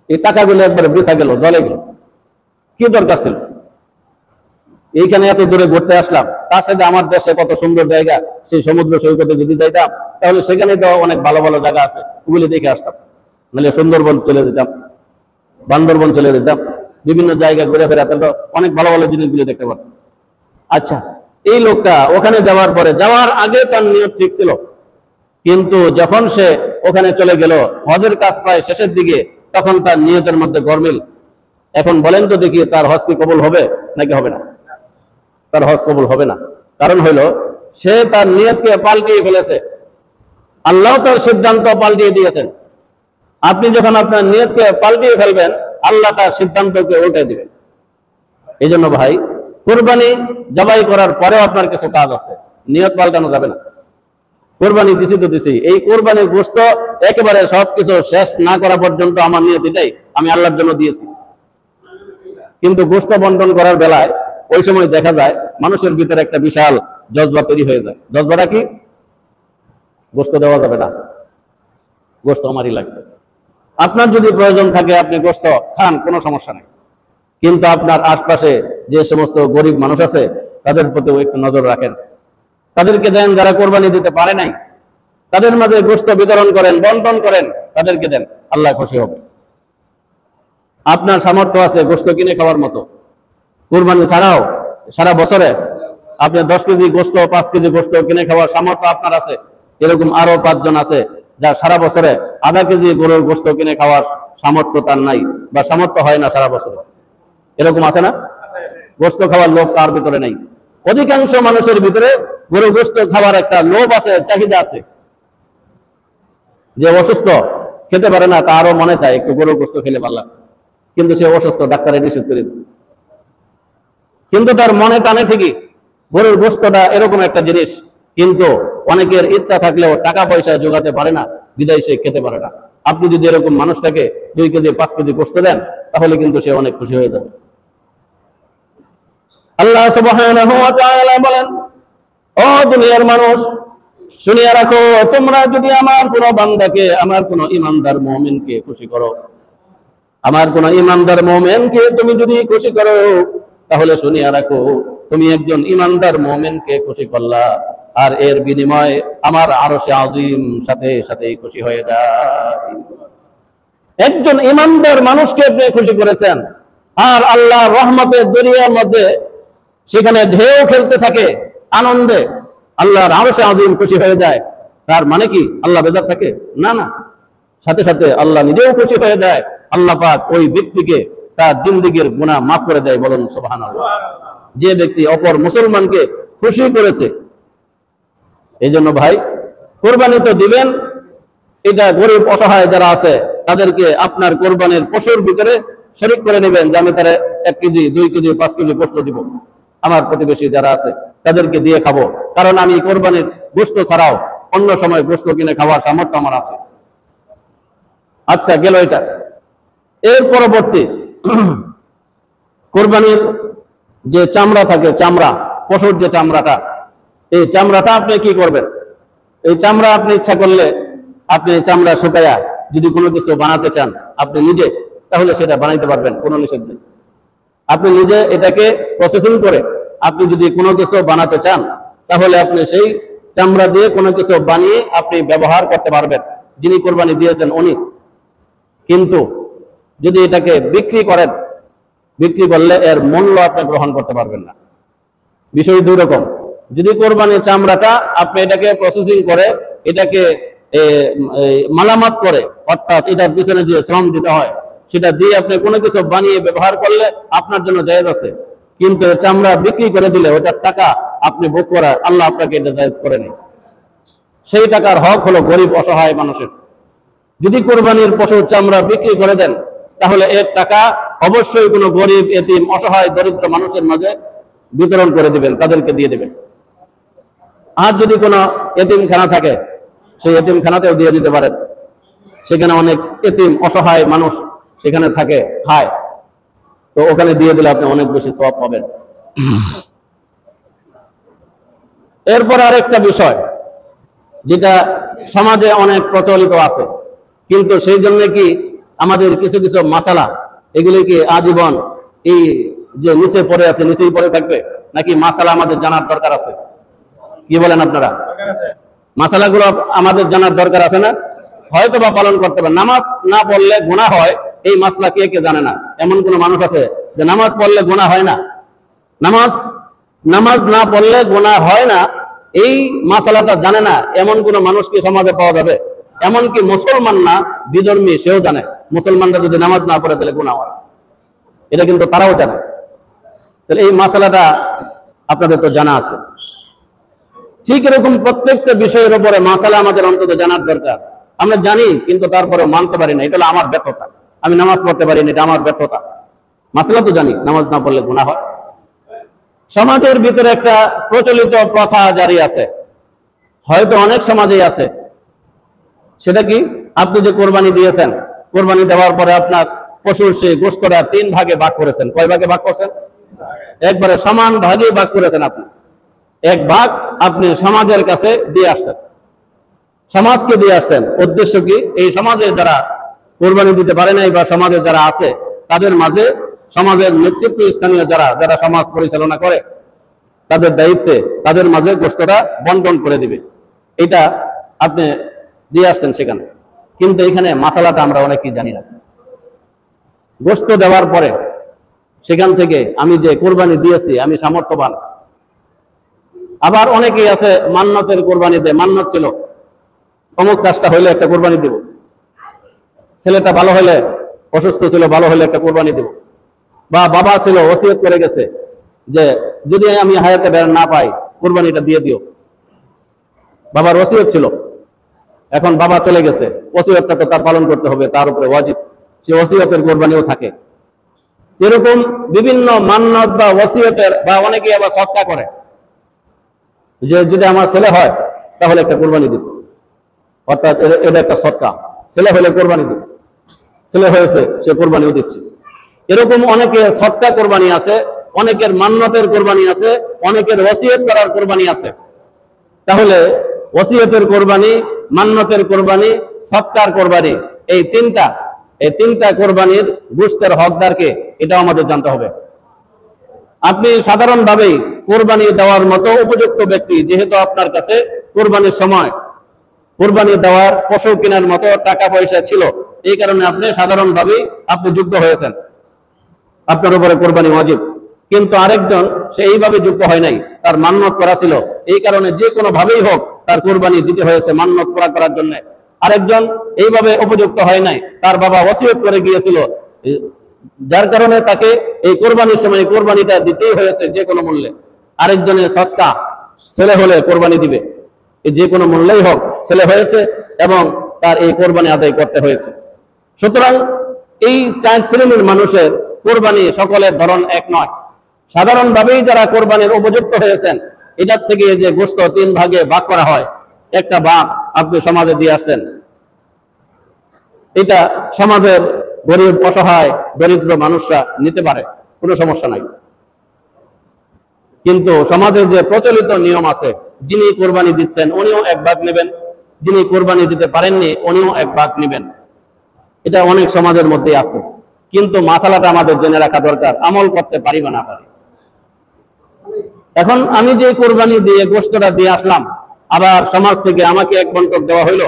Speaker 1: এই টাকাগুলো একবারে বৃথা গেল, জলে গেল, কি দরকার ছিল? এইখানে এত দূরে ঘুরতে আসলাম, তার সাথে আমার দেশে কত সুন্দর জায়গা, সেই সমুদ্র সৈকতে যদি যাইতাম তাহলে সেখানে তো অনেক ভালো ভালো জায়গা আছে, ওগুলি দেখে আসতাম। নাহলে সুন্দরবন চলে যেতাম, বান্দরবন চলে যেতাম, বিভিন্ন জায়গা ঘুরে ফেরাতে তো অনেক ভালো ভালো জিনিসগুলি দেখতে পারতাম। আচ্ছা, এই লোকটা ওখানে যাওয়ার পরে, যাওয়ার আগে তার নিয়ত ঠিক ছিল, কিন্তু যখন সে ওখানে চলে গেল হজের কাজ প্রায় শেষের দিকে, তখন তার নিয়তের মধ্যে গরমিল। এখন বলেন তো দেখি তার হজ কি কবুল হবে নাকি হবে না? তার হজ কবুল হবে না। কারণ হইল সে তার নিয়তকে পাল্টিয়ে ফেলেছে, আল্লাহ তার সিদ্ধান্ত পাল্টিয়ে দিয়েছেন। আপনি যখন আপনার নিয়তকে পাল্টিয়ে ফেলবেন, আল্লাহ তার সিদ্ধান্তকে উল্টে দিবেন। এই জন্য ভাই, কুরবানি জবাই করার পরেও আপনার কিছু কাজ আছে, নিয়ত পাল্টানো যাবে না। কোরবানি দিছি তো দিছি, এই কোরবানির গোশত একেবারে সবকিছু শেষ না করা পর্যন্ত আমার নিয়ত এটাই, আমি আল্লাহর জন্য দিয়েছি। কিন্তু গোশত বন্টন করার বেলায় ওই সময় দেখা যায় মানুষের ভিতরে একটা বিশাল জজবা তৈরি হয়ে যায়। জজবাটা কি? গোশত দেওয়া যাবে না, গোশত আমারই লাগবে। আপনার যদি প্রয়োজন থাকে আপনি গোশত খান, কোনো সমস্যা নেই, কিন্তু আপনার আশপাশে যে সমস্ত গরিব মানুষ আছে তাদের প্রতিও একটু নজর রাখেন, তাদেরকে দেন। যারা কোরবানি দিতে পারে নাই তাদের মাঝে গোশত বিতরণ করেন, বন্টন করেন, তাদেরকে দেন, আল্লাহ খুশি হবে। আপনার সামর্থ্য আছে গোশত কিনে খাওয়ার মতো, কোরবানি ছাড়াও সারা বছরে আপনি 10 কেজি গোশত, 5 কেজি গোশত কিনে খাওয়ার সামর্থ্য আপনার আছে। এরকম আরো 5 জন আছে যা সারা বছরে আধা কেজি গরুর গোশত কিনে খাওয়ার সামর্থ্য তার নাই, বা সামর্থ্য হয় না সারা বছরে। এরকম আছে না? গোশত খাওয়ার লোভ কার ভিতরে নাই? অধিকাংশ মানুষের ভিতরে গরু গোশত খাওয়ার একটা লোভ আছে, চাহিদা আছে। যে অসুস্থ, খেতে পারে না, তারও মনে চায় একটু গরু গোশত খেলে ভালো লাগে, কিন্তু সে অসুস্থ, ডাক্তারে নিষেধ করে দিচ্ছে, কিন্তু তার মনে টানে ঠিকই গরুর গোশতটা এরকম একটা জিনিস। কিন্তু অনেকের ইচ্ছা থাকলেও টাকা পয়সা জোগাতে পারে না, বিদায় সে খেতে পারে না। আপনি যদি এরকম মানুষটাকে 2 কেজি 5 কেজি গোশত দেন, তাহলে কিন্তু সে অনেক খুশি হয়ে যাবে। আল্লাহ সুবহানাহু ওয়া তাআলা বলেন, ও দুনিয়ার মানুষ, শুনিয়া রাখো, তোমরা যদি আমার কোন বান্দাকে, আমার কোন ইমানদার মুমিনকে খুশি করো, আমার কোন ইমানদার মুমিনকে তুমি যদি খুশি করো, তাহলে শুনিয়া রাখো তুমি একজন ইমানদার মুমিনকে খুশি করলা, আর এর বিনিময়ে আমার আরশে আজিম সাথে সাথে খুশি হয়ে যায়। একজন ইমানদার মানুষকে আপনি খুশি করেছেন, আর আল্লাহর রহমতের দরিয়ার মধ্যে সেখানে ঢেউ খেলতে থাকে আনন্দে, আল্লাহর আরশে আজিম খুশি হয়ে যায়। তার মানে কি আল্লাহ বেজার থাকে? না না, সাথে সাথে আল্লাহ নিজেও খুশি হয়ে যায়। আল্লাহ পাক ওই ব্যক্তিকে তার জিন্দেগীর গুনাহ মাফ করে দেয়। বলুন সুবহানাল্লাহ। যে ব্যক্তি অপর মুসলমানকে খুশি করেছে। এই জন্য ভাই, কোরবানি তো দিবেন, এটা গরিব অসহায় যারা আছে তাদেরকে আপনার কোরবানির পশুর ভিতরে শরীক করে নেবেন, যে আমি তারা 1 কেজি 2 কেজি 5 কেজি গোশত দিব, আমার প্রতিবেশী যারা আছে তাদেরকে দিয়ে খাবো, কারণ আমি কোরবানির গোশত ছাড়াও অন্য সময় গোশত কিনে খাওয়ার সামর্থ্য আমার আছে। আচ্ছা, গেল এটা। এর পরবর্তী কোরবানির যে চামড়া থাকে, চামড়া, পশুর যে চামড়াটা, এই চামড়াটা আপনি কি করবেন? এই চামড়া আপনি ইচ্ছা করলে আপনি চামড়া শুকায়া যদি কোনো কিছু বানাতে চান আপনি নিজে, তাহলে সেটা বানাইতে পারবেন, কোনো নিষেধ নেই। আপনি নিজে এটাকে প্রসেসিং করে আপনি যদি কোনো কিছু বানাতে চান, তাহলে আপনি সেই চামড়া দিয়ে কোনো কিছু বানিয়ে আপনি ব্যবহার করতে পারবেন, যিনি কোরবানি দিয়েছেন উনি। কিন্তু যদি এটাকে বিক্রি করেন, বিক্রি করলে এর মূল্য আপনি গ্রহণ করতে পারবেন না। বিষয় 2 রকম। যদি কোরবানির চামড়াটা আপনি এটাকে প্রসেসিং করে, এটাকে মালামাত করে, অর্থাৎ এটার পিছনে যে শ্রম দিতে হয় সেটা দিয়ে আপনি কোনো কিছু বানিয়ে ব্যবহার করলে আপনার জন্য জায়েজ আছে। কিন্তু চামড়া বিক্রি করে দিলে ওটার টাকা আপনি ভোগ করা, আল্লাহ আপনাকে এটা জায়েজ করে নেই। সেই টাকার হক হলো গরিব অসহায় মানুষের। যদি কোরবানির পশুর চামড়া বিক্রি করে দেন, তাহলে এর টাকা অবশ্যই কোনো গরিব, এতিম, অসহায়, দরিদ্র মানুষের মাঝে বিতরণ করে দিবেন, তাদেরকে দিয়ে দিবেন। আর যদি কোনো এতিমখানা থাকে, সেই এতিমখানাতেও দিয়ে দিতে পারেন। সেখানে অনেক এতিম, অসহায় মানুষ সেখানে থাকে, খায়, তো ওখানে দিয়ে দিলে আপনি অনেক বেশি সওয়াব পাবেন। এরপর আরেকটা বিষয় যেটা সমাজে অনেক প্রচলিত আছে, কিন্তু সেই জন্য কি আমাদের কিছু কিছু মাসালা, এগুলি কি আজীবন এই যে নিচে পড়ে আছে, নিচেই পড়ে থাকবে, নাকি মাসালা আমাদের জানার দরকার আছে? কি বলেন আপনারা? মাসালাগুলো আমাদের জানার দরকার আছে না? হয়তো বা পালন করতে পারে। নামাজ না পড়লে গুনাহ হয়, এই মাসলা কে কে জানে না? এমন কোন মানুষ আছে যে নামাজ পড়লে গুনাহ হয় না? নামাজ না পড়লে গুনাহ হয় না, এই মাসালাটা জানে না এমন কোন মানুষ কি সমাজে পাওয়া যাবে? এমনকি মুসলমান না, বিধর্মী, সেও জানে মুসলমানরা যদি নামাজ না পড়ে তাহলে গুনাহ হয়, এটা কিন্তু তারাও জানে। তাহলে এই মাসালাটা আপনাদের তো জানা আছে। ঠিক এরকম প্রত্যেকটা বিষয়ের উপরে মাসালা আমাদের অন্তত জানার দরকার। আমরা জানি কিন্তু তারপরে মানতে পারি না, এটা হলো আমার ব্যর্থতা। আমি নামাজ পড়তে পারি না, এটা আমার ব্যর্থতা। মাসালা তো জানি, নামাজ না পড়লে গুনাহ হয়। সমাজের ভিতরে একটা প্রচলিত প্রথা জারি আছে, হয়তো অনেক সমাজেই আছে। সেটা কি? আপনি যে কোরবানি দিয়েছেন, কোরবানি দেওয়ার পরে আপনার পশুর সেই গোশতটা 3 ভাগে ভাগ করেছেন। কয় ভাগে ভাগ করছেন? একবারে সমান ভাগে ভাগ করেছেন। আপনি এক ভাগ আপনি সমাজের কাছে দিয়ে আসছেন, সমাজকে দিয়ে আসছেন। উদ্দেশ্য কি? এই সমাজে যারা কোরবানি দিতে পারে নাই বা সমাজে যারা আছে তাদের মাঝে, সমাজের নেতৃত্ব স্থানীয় যারা সমাজ পরিচালনা করে, তাদের দায়িত্বে তাদের মাঝে গোশতটা বন্টন করে দিবে, এটা আপনি দিয়ে আসছেন সেখানে। কিন্তু এখানে মাসালাটা আমরা অনেকেই জানি না। গোশত দেওয়ার পরে সেখান থেকে আমি যে কোরবানি দিয়েছি আমি সামর্থ্যবান। আবার অনেকেই আছে মান্নতের কোরবানি দেয়, মান্নত ছিল অমুক কাজটা হইলে একটা কোরবানি দিব, ছেলেটা ভালো হলে, অসুস্থ ছিল, ভালো হলে একটা কোরবানি দিব, বা বাবা ছিল ওসিয়ত করে গেছে যে যদি আমি হায়াতে বের না পাই কোরবানিটা দিয়ে দিও। বাবার ওসিয়ত ছিল, এখন বাবা চলে গেছে, ওসিয়তটা তো তার পালন করতে হবে, তার উপরে ওয়াজিব, সে ওসিয়তের কোরবানিও থাকে। এরকম বিভিন্ন মান্নত বা ওসিয়তের, বা অনেকে আবার সদকা করে যে যদি আমার ছেলে হয় তাহলে একটা কোরবানি দিব, অর্থাৎ এটা একটা সদকা, ছেলে হলে কোরবানি দিব, ছেলে হয়েছে সে কোরবানিও দিচ্ছে। এরকম অনেকের সদকা কোরবানি আছে, অনেকের মান্নতের কোরবানি আছে, অনেকের ওসিয়ত করার কোরবানি আছে। তাহলে ওসিয়তের কোরবানি, মান্নতের কোরবানি, সদকার কোরবানি, এই তিনটা কোরবানির গোশতের হকদারকে, এটাও আমাদের জানতে হবে। আপনি সাধারণভাবেই কোরবানি দেওয়ার মতো উপযুক্ত ব্যক্তি, যেহেতু আপনার কাছে কোরবানির সময় কোরবানি দেওয়ার, পশু কেনার মতো টাকা পয়সা ছিল, এই কারণে আপনি সাধারণভাবেই আপনি যুক্ত হয়েছেন, আপনার উপরে কোরবানি ওয়াজিব। কিন্তু আরেকজন সে এইভাবে যুক্ত হয় নাই, তার মান্নত করা ছিল, এই কারণে যে কোনো ভাবেই হোক তার কোরবানি দিতে হয়েছে মান্নত পুরা করার জন্য। আরেকজন এইভাবে উপযুক্ত হয় নাই, তার বাবা ওসিয়ত করে গিয়েছিল, যার কারণে তাকে এই কোরবানির সময় কোরবানিটা দিতেই হয়েছে যে কোনো মূল্যে। আরেকজনের সদকা, ছেলে হলে কোরবানি দিবে, যে কোনো মূল্যেই হোক, ছেলে হয়েছে এবং তার এই কোরবানি আদায় করতে হয়েছে। সুতরাং এই 4 শ্রেণীর মানুষের কোরবানি সকলের ধরন এক নয়। সাধারণভাবেই যারা কোরবানির উপযুক্ত হয়েছেন, এটার থেকে যে গোশত 3 ভাগে ভাগ করা হয়, একটা ভাগ আপনি সমাজে দিয়ে আসছেন, এটা সমাজের গরিব, অসহায়, দরিদ্র মানুষরা নিতে পারে, কোনো সমস্যা নাই। কিন্তু সমাজের যে প্রচলিত নিয়ম আছে, যিনি কোরবানি দিচ্ছেন উনিও 1 ভাগ নেবেন, যিনি কোরবানি দিতে পারেননি উনিও 1 ভাগ নেবেন, এটা অনেক সমাজের মধ্যে আছে। কিন্তু মাসালাটা আমাদের জেনে রাখা দরকার, আমল করতে পারি বা না পারি। এখন আমি যে কোরবানি দিয়ে গোশতটা দিয়ে আসলাম, আবার সমাজ থেকে আমাকে 1 বন্টক দেওয়া হইলো।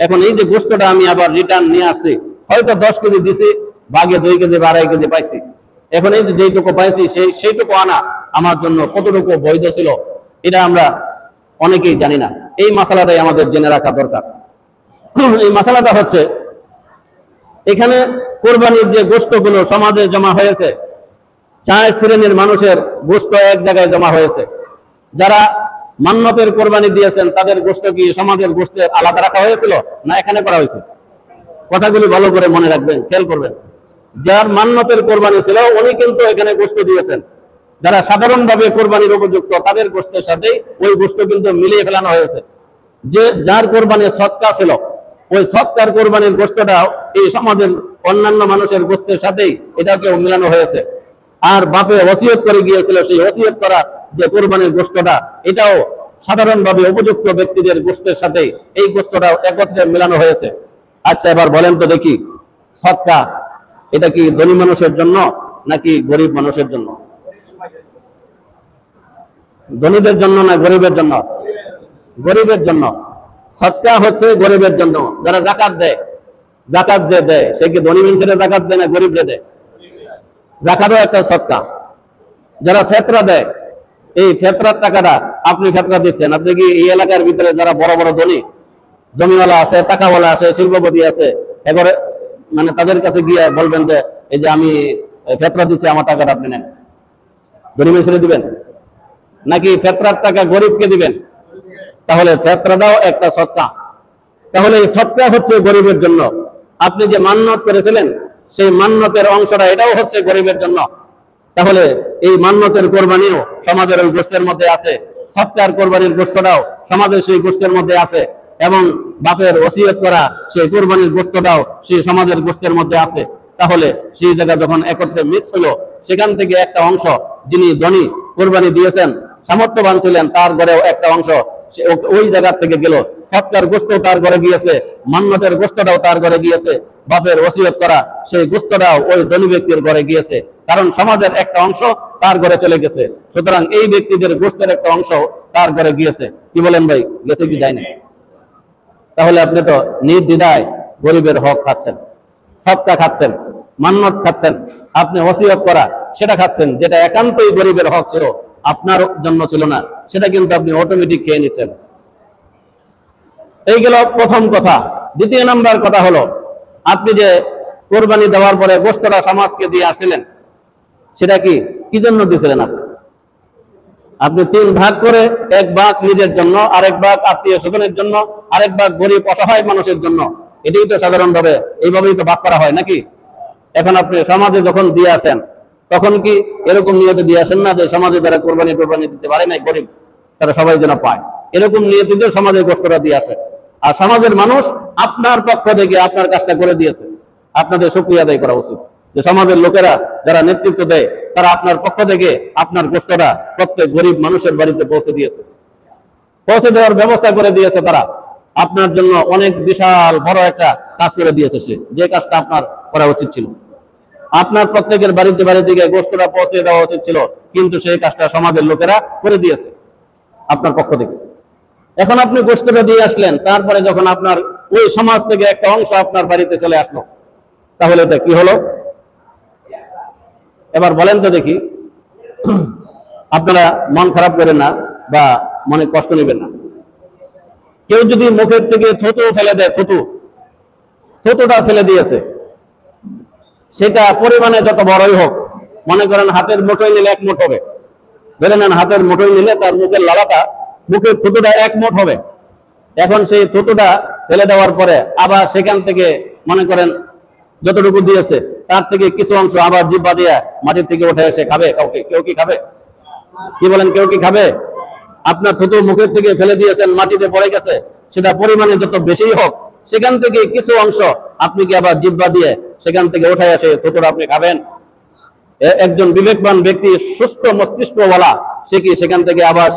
Speaker 1: এখন এই যে গোশতটা আমি আবার রিটার্ন নিয়ে আসছি, হয়তো 10 কেজি দিছি, ভাগে 2 কেজি বা 2.5 কেজি পাইছি। এখন এই যে যেটুকু পাইছি সেইটুকু আনা আমার জন্য কতটুকু বৈধ ছিল, এটা আমরা অনেকেই জানি না। এই মাসালাটাই আমাদের জেনে রাখা দরকার। এই মাসালাটা হচ্ছে, এখানে কোরবানির যে গোশতগুলো সমাজে জমা হয়েছে, 4 শ্রেণীর মানুষের গোশত এক জায়গায় জমা হয়েছে। যারা মান্নতের কোরবানি দিয়েছেন তাদের গোশত কি সমাজের গোশতের আলাদা রাখা হয়েছিল, না এখানে করা হয়েছে? কথাগুলি ভালো করে মনে রাখবেন, খেয়াল করবেন। যার মান্নতের কোরবানি ছিল উনি কিন্তু এখানে গোশত দিয়েছেন। যারা সাধারণভাবে কোরবানির উপযুক্ত তাদের গোশতের সাথে ওই গোশত কিন্তু মিলিয়ে ফেলানো হয়েছে। যে যার কোরবানির সদকা ছিল ওই সদকার কোরবানির গোশতটাও এই সমাজের অন্যান্য মানুষের গোশতের সাথেই এটাকে মিলানো হয়েছে। আর বাপে ওসিয়ত করে গিয়েছিল, সেই ওসিয়ত করা যে কোরবানির গোশতটা এটাও সাধারণভাবে উপযুক্ত ব্যক্তিদের গোশতের সাথে এই গোশতটাও একত্রে মিলানো হয়েছে। আচ্ছা, এবার বলেন তো দেখি, সদকা এটা কি ধনী মানুষের জন্য নাকি গরিব মানুষের জন্য? ধনীদের জন্য না গরিবের জন্য? গরিবের জন্য। সদকা হচ্ছে গরিবের জন্য। যারা যাকাত দেয়, যাকাত যে দেয় সে কি ধনী মানুষের যাকাত দেয় না গরিবরে দেয়? যাকাতও একটা সদকা। যারা ফেতরা দেয়, এই ফেতরার টাকাটা আপনি ফেতরা দিচ্ছেন, আপনি কি এই এলাকার ভিতরে যারা বড় বড় ধনী জমিওয়ালা আছে, টাকাওয়ালা আছে, শিল্পপতি আছে, এবারে মানে তাদের কাছে গিয়ে বলবেন যে এই যে আমি ফেতরা দিচ্ছি, আমার টাকাটা আপনি নেন? ধনী মানুষের দিবেন নাকি ফেতরার টাকা গরিবকে দিবেন? তাহলে ফেতরাটাও একটা সদকা। তাহলে এই সদকা হচ্ছে গরিবের জন্য। আপনি যে মান্নত করেছিলেন সেই মান্নতের অংশটা এটাও হচ্ছে গরিবের জন্য। তাহলে এই মান্নতের কোরবানিও সমাজের ওই গোষ্ঠের মধ্যে আছে, সদকার কোরবানির গোষ্ঠটাও সমাজের সেই গোষ্ঠের মধ্যে আছে, এবং বাপের ওসিয়ত করা সেই কোরবানির গোষ্ঠটাও সেই সমাজের গোষ্ঠের মধ্যে আছে। তাহলে সেই জায়গা যখন একত্রে মিক্স হলো, সেখান থেকে একটা অংশ যিনি ধনী কোরবানি দিয়েছেন, সামর্থ্যবান ছিলেন, তার ঘরেও একটা অংশ ওই জায়গা থেকে গেল। সৎকার গোশত তার ঘরে গিয়েছে, মান্নতের গোশতটাও তার ঘরে গিয়েছে, বাপের ওসিয়ত করা সেই গোশতটাও ওই ধনী ব্যক্তির ঘরে গিয়েছে, কারণ সমাজের একটা অংশ তার ঘরে চলে গেছে। সুতরাং এই ব্যক্তিদের গোশতের একটা অংশ তার ঘরে গিয়েছে। কি বলেন ভাই, গেছে কি যায় না? তাহলে আপনি তো নির্দ্বিধায় গরিবের হক খাচ্ছেন, সদকা খাচ্ছেন, মান্নত খাচ্ছেন, আপনি ওসিয়ত করা সেটা খাচ্ছেন, যেটা একান্তই গরিবের হক ছিল, আপনার জন্য ছিল না, সেটা কিন্তু আপনি অটোমেটিক খেয়ে নিচ্ছেন। এই গেল প্রথম কথা। দ্বিতীয় নাম্বার কথা হলো, আপনি যে কোরবানি দেওয়ার পরে গোশতটা সমাজকে দিয়ে আসছিলেন, সেটা কি জন্য দিয়েছিলেন? আপনি 3 ভাগ করে, 1 ভাগ নিজের জন্য, আরেক ভাগ আত্মীয় স্বজনের জন্য, আরেক ভাগ গরিব অসহায় মানুষের জন্য। এটাই তো সাধারণভাবে এইভাবেই তো ভাগ করা হয় নাকি? এখন আপনি সমাজে যখন দিয়ে আসেন তখন কি এরকম নিয়তে দিয়ে আসেন না যে সমাজে যারা কোরবানি দিতে পারে না, গরিব, তারা সবাই যেন পায়, এরকম নিয়তে সমাজের গোশতটা দিয়ে আসে। আর সমাজের মানুষ আপনার পক্ষ থেকে আপনার কাজটা করে দিয়েছে, আপনাদের শুকরিয়া আদায় করা উচিত যে সমাজের লোকেরা যারা নেতৃত্ব দেয় তারা আপনার পক্ষ থেকে আপনার গোশতটা প্রত্যেক গরিব মানুষের বাড়িতে পৌঁছে দিয়েছে, পৌঁছে দেওয়ার ব্যবস্থা করে দিয়েছে। তারা আপনার জন্য অনেক বিশাল বড় একটা কাজ করে দিয়েছে, সে যে কাজটা আপনার করা উচিত ছিল। আপনার প্রত্যেকের বাড়িতে গিয়ে গোশতটা পৌঁছে দেওয়া উচিত ছিল, কিন্তু সেই কাজটা সমাজের লোকেরা করে দিয়েছে আপনার পক্ষ থেকে। এখন আপনি গোশতটা দিয়ে আসলেন, তারপরে যখন আপনার ওই সমাজ থেকে একটা অংশ আপনার বাড়িতে চলে আসলো, তাহলে এটা কি হলো? এবার বলেন তো দেখি, আপনারা মন খারাপ করেন না বা মনে কষ্ট নেবেন না। কেউ যদি মুখের থেকে থুতু ফেলে দেয়, থুতুটা ফেলে দিয়েছে, সেটা পরিমাণে যত বড়ই হোক, মনে করেন হাতের মুঠোয় নিলে 1 মুঠ হবে, ধরে নেন হাতের মুঠোয় নিলে তার মুখের লালাটা, মুখের থুতুটা 1 মুঠ হবে। এখন সেই থুতুটা ফেলে দেওয়ার পরে আবার সেখান থেকে মনে করেন যতটুকু দিয়েছে তার থেকে কিছু অংশ আবার জিহ্বা দিয়ে মাটির থেকে উঠে এসে খাবে কেউ কি খাবে? কি বলেন, কেউ কি খাবে? আপনার থুতু মুখের থেকে ফেলে দিয়েছেন, মাটিতে পড়ে গেছে, সেটা পরিমাণে যত বেশি হোক, সেখান থেকে কিছু অংশ আপনি কি আবার জিহ্বা দিয়ে সেখান থেকে উঠে আসে থুতুটা আপনি খাবেন? একজন বিবেকবান ব্যক্তি, সুস্থ মস্তিষ্কওয়ালা, সে কি সেখান থেকে আবার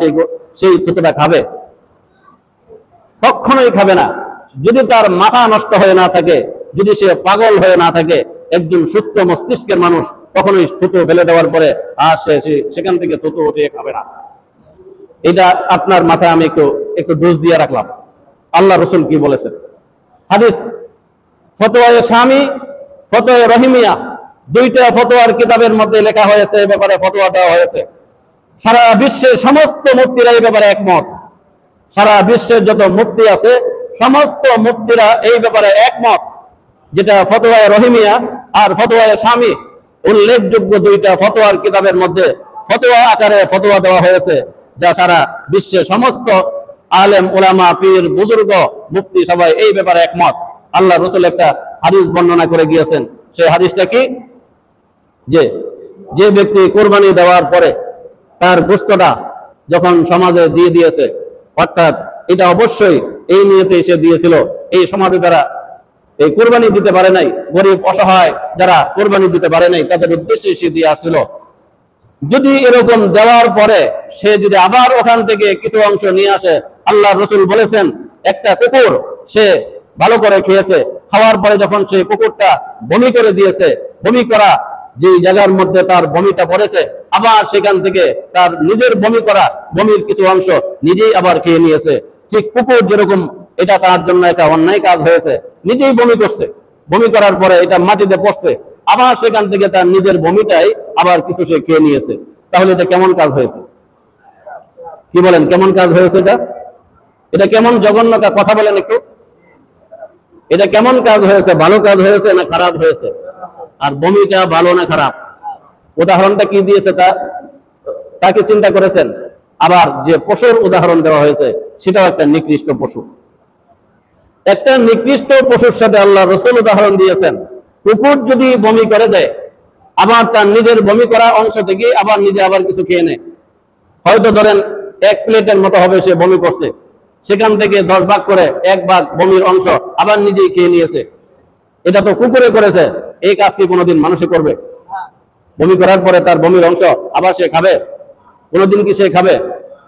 Speaker 1: সেই থুতুটা খাবে? কখনোই খাবে না। যদি তার মাথা নষ্ট হয়ে না থাকে, যদি সে পাগল হয়ে না থাকে, একজন সুস্থ মস্তিষ্কের মানুষ কখনোই থুতু ফেলে দেওয়ার পরে আর সেখান থেকে থুতু উঠিয়ে খাবে না। এটা আপনার মাথায় আমি একটু দোষ দিয়ে রাখলাম। আল্লাহ রসুল কি বলেছেন? হাদিস, ফতোয়ায়ে শামি, ফতোয়ায়ে রহিমিয়া, 2টা ফতোয়ার কিতাবের মধ্যে লেখা হয়েছে, এই ব্যাপারে ফতোয়া দেওয়া হয়েছে। সারা বিশ্বের সমস্ত মুফতিরা এই ব্যাপারে একমত। সারা বিশ্বের যত মুফতি আছে সমস্ত মুফতিরা এই ব্যাপারে একমত, যেটা ফতোয়ায়ে রহিমিয়া আর ফতোয়ায়ে শামি, উল্লেখযোগ্য 2টা ফতোয়ার কিতাবের মধ্যে ফতোয়া আকারে ফতোয়া দেওয়া হয়েছে, যা সারা বিশ্বের সমস্ত আলেম উলামা, পীর, বুজুর্গ, মুফতি সবাই এই ব্যাপারে একমত। আল্লাহ রাসূল একটা হাদিস বর্ণনা করে গিয়েছেন। সেই হাদিসটা কি? যে যে ব্যক্তি কোরবানি দেওয়ার পরে তার গোশতটা যখন সমাজে দিয়ে দিয়েছে, অর্থাৎ এটা অবশ্যই এই নিয়তে সে দিয়েছিল, এই সমাজে তারা এই কোরবানি দিতে পারে নাই, গরিব অসহায় যারা কোরবানি দিতে পারে নাই তাদের উদ্দেশ্যে সে দিয়ে আসছিল। যদি এরকম দেওয়ার পরে সে যদি আবার ওখান থেকে কিছু অংশ নিয়ে আসে, আল্লাহ রসুল বলেছেন একটা কুকুর সে ভালো করে খেয়েছে, খাওয়ার পরে যখন সেই কুকুরটা বমি করে দিয়েছে, বমি করা যে জায়গার মধ্যে তার বমিটা পড়েছে, আবার সেখান থেকে তার নিজের বমি করা বমির কিছু অংশ নিজেই আবার খেয়ে নিয়েছে। ঠিক কুকুর যেরকম এটা তার জন্য একটা অন্যায় কাজ হয়েছে, নিজেই বমি করছে, বমি করার পরে এটা মাটিতে পড়ছে, আবার সেখান থেকে তার নিজের বমিটাই আবার কিছু সে খেয়ে নিয়েছে। তাহলে এটা কেমন কাজ হয়েছে? কি বলেন, কেমন কাজ হয়েছে এটা? এটা কেমন জঘন্য কথা বলেন একটু। এটা কেমন কাজ হয়েছে? ভালো কাজ হয়েছে না খারাপ হয়েছে? আর বমিটা ভালো না খারাপ? উদাহরণটা কি দিয়েছে তাকে চিন্তা করেছেন? আবার যে পশুর উদাহরণ দেওয়া হয়েছে সেটাও একটা নিকৃষ্ট পশু। একটা নিকৃষ্ট পশুর সাথে আল্লাহ রসুল উদাহরণ দিয়েছেন। কুকুর যদি বমি করে দেয়, আবার তার নিজের বমি করা অংশ থেকে আবার নিজে আবার কিছু খেয়ে নেয়, হয়তো ধরেন 1 প্লেটের মতো হবে সে বমি করছে, সেখান থেকে 10 ভাগ করে 1 ভাগ বমির অংশ আবার নিজেই খেয়ে নিয়েছে। এটা তো কুকুরে করেছে, এই কাজ কি কোনোদিন মানুষে করবে? বমি করার পরে তার বমির অংশ আবার সে খাবে? কোনোদিন কি সে খাবে?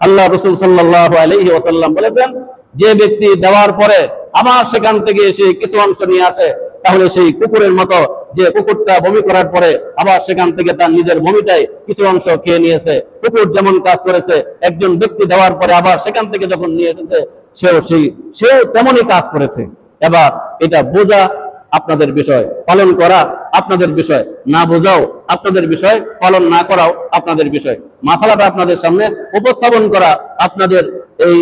Speaker 1: আল্লাহ রসুল সাল্লাল্লাহু আলাইহি ওয়াসাল্লাম বলেছেন, যে ব্যক্তি দেওয়ার পরে আবার সেখান থেকে সে কিছু অংশ নিয়ে আসে, তাহলে সেই কুকুরের মতো, যে কুকুরটা বমি করার পরে আবার সেখান থেকে তার নিজের বমিটাই কিছু অংশ খেয়ে নিয়েছে। কুকুর যেমন কাজ করেছে, একজন ব্যক্তি দেওয়ার পরে আবার সেখান থেকে যখন নিয়ে এসেছে, সেও তেমনই কাজ করেছে। এবার এটা বোঝা আপনাদের বিষয়, পালন করা আপনাদের বিষয়, না বোঝাও আপনাদের বিষয়, পালন না করাও আপনাদের বিষয়। মাসালাটা আপনাদের সামনে উপস্থাপন করা, আপনাদের এই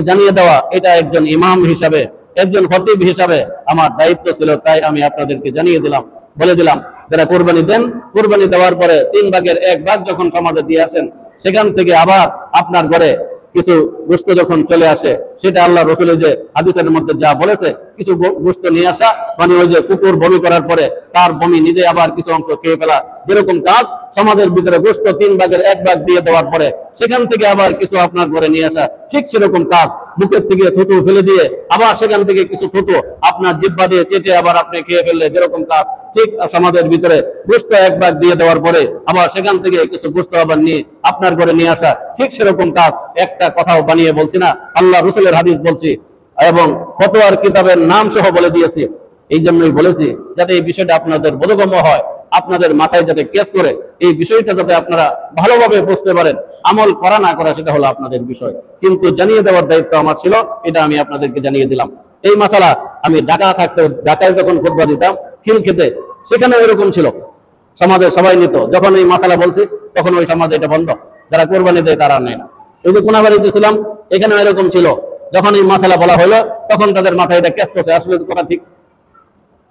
Speaker 1: জানিয়ে দেওয়া, এটা একজন ইমাম হিসাবে, একজন খতিব হিসাবে আমার দায়িত্ব ছিল। তাই আমি আপনাদেরকে জানিয়ে দিলাম, বলে দিলাম, যারা কোরবানি দেন, কোরবানি দেওয়ার পরে 3 ভাগের 1 ভাগ যখন সমাজে দিয়ে আসেন, সেখান থেকে আবার আপনার ঘরে কিছু গোশত যখন চলে আসে, সেটা আল্লাহ রসুলের যে হাদিসের মধ্যে যা বলেছে, কিছু গোশত নিয়ে আসা মানে ওই যে কুকুর বমি করার পরে তার বমি নিজে আবার কিছু অংশ খেয়ে ফেলা, যেরকম কাজ সমাজের ভিতরে গোশত 3 ভাগের 1 ভাগ দিয়ে দেওয়ার পরে সেখান থেকে আবার কিছু আপনার ঘরে নিয়ে আসা, ঠিক সেরকম কাজ মুখের থেকে থুতু ফেলে দিয়ে আবার সেখান থেকে কিছু থুতু আপনার জিহ্বা দিয়ে চেটে আবার আপনি খেয়ে ফেললে যেরকম কাজ, ঠিক সমাজের ভিতরে গোশত 1 ভাগ দিয়ে দেওয়ার পরে আবার সেখান থেকে কিছু গোশত আবার নিয়ে আপনার ঘরে নিয়ে আসা, ঠিক সেরকম কাজ। একটা কথাও বানিয়ে বলছি না, আল্লাহ রসুলের হাদিস বলছি এবং ফতোয়ার কিতাবের নাম সহ বলে দিয়েছি। এই জন্যই বলেছি যাতে এই বিষয়টা আপনাদের বোধগম্য হয়, আপনাদের মাথায় যাতে কেস করে এই বিষয়টা যাতে আপনারা ভালোভাবে বুঝতে পারেন। আমল করা না করা সেটা হলো আপনাদের বিষয়, কিন্তু জানিয়ে দেওয়ার দায়িত্ব আমার ছিল, এটা আমি আপনাদেরকে জানিয়ে দিলাম। এই মাসালা আমি ঢাকায় যখন খুতবা দিতাম খিল খেতে, সেখানে এরকম ছিল, সমাজে সবাই নিত। যখন এই মাসালা বলছি তখন ওই সমাজে এটা বন্ধ, যারা কোরবানি দেয় তারা নেয় না। এই যে কোনাবাড়িতে ছিলাম, এখানে এরকম ছিল, যখন এই মাসালা বলা হলো তখন তাদের মাথায় এটা কেস করছে, আসলে কথা ঠিক।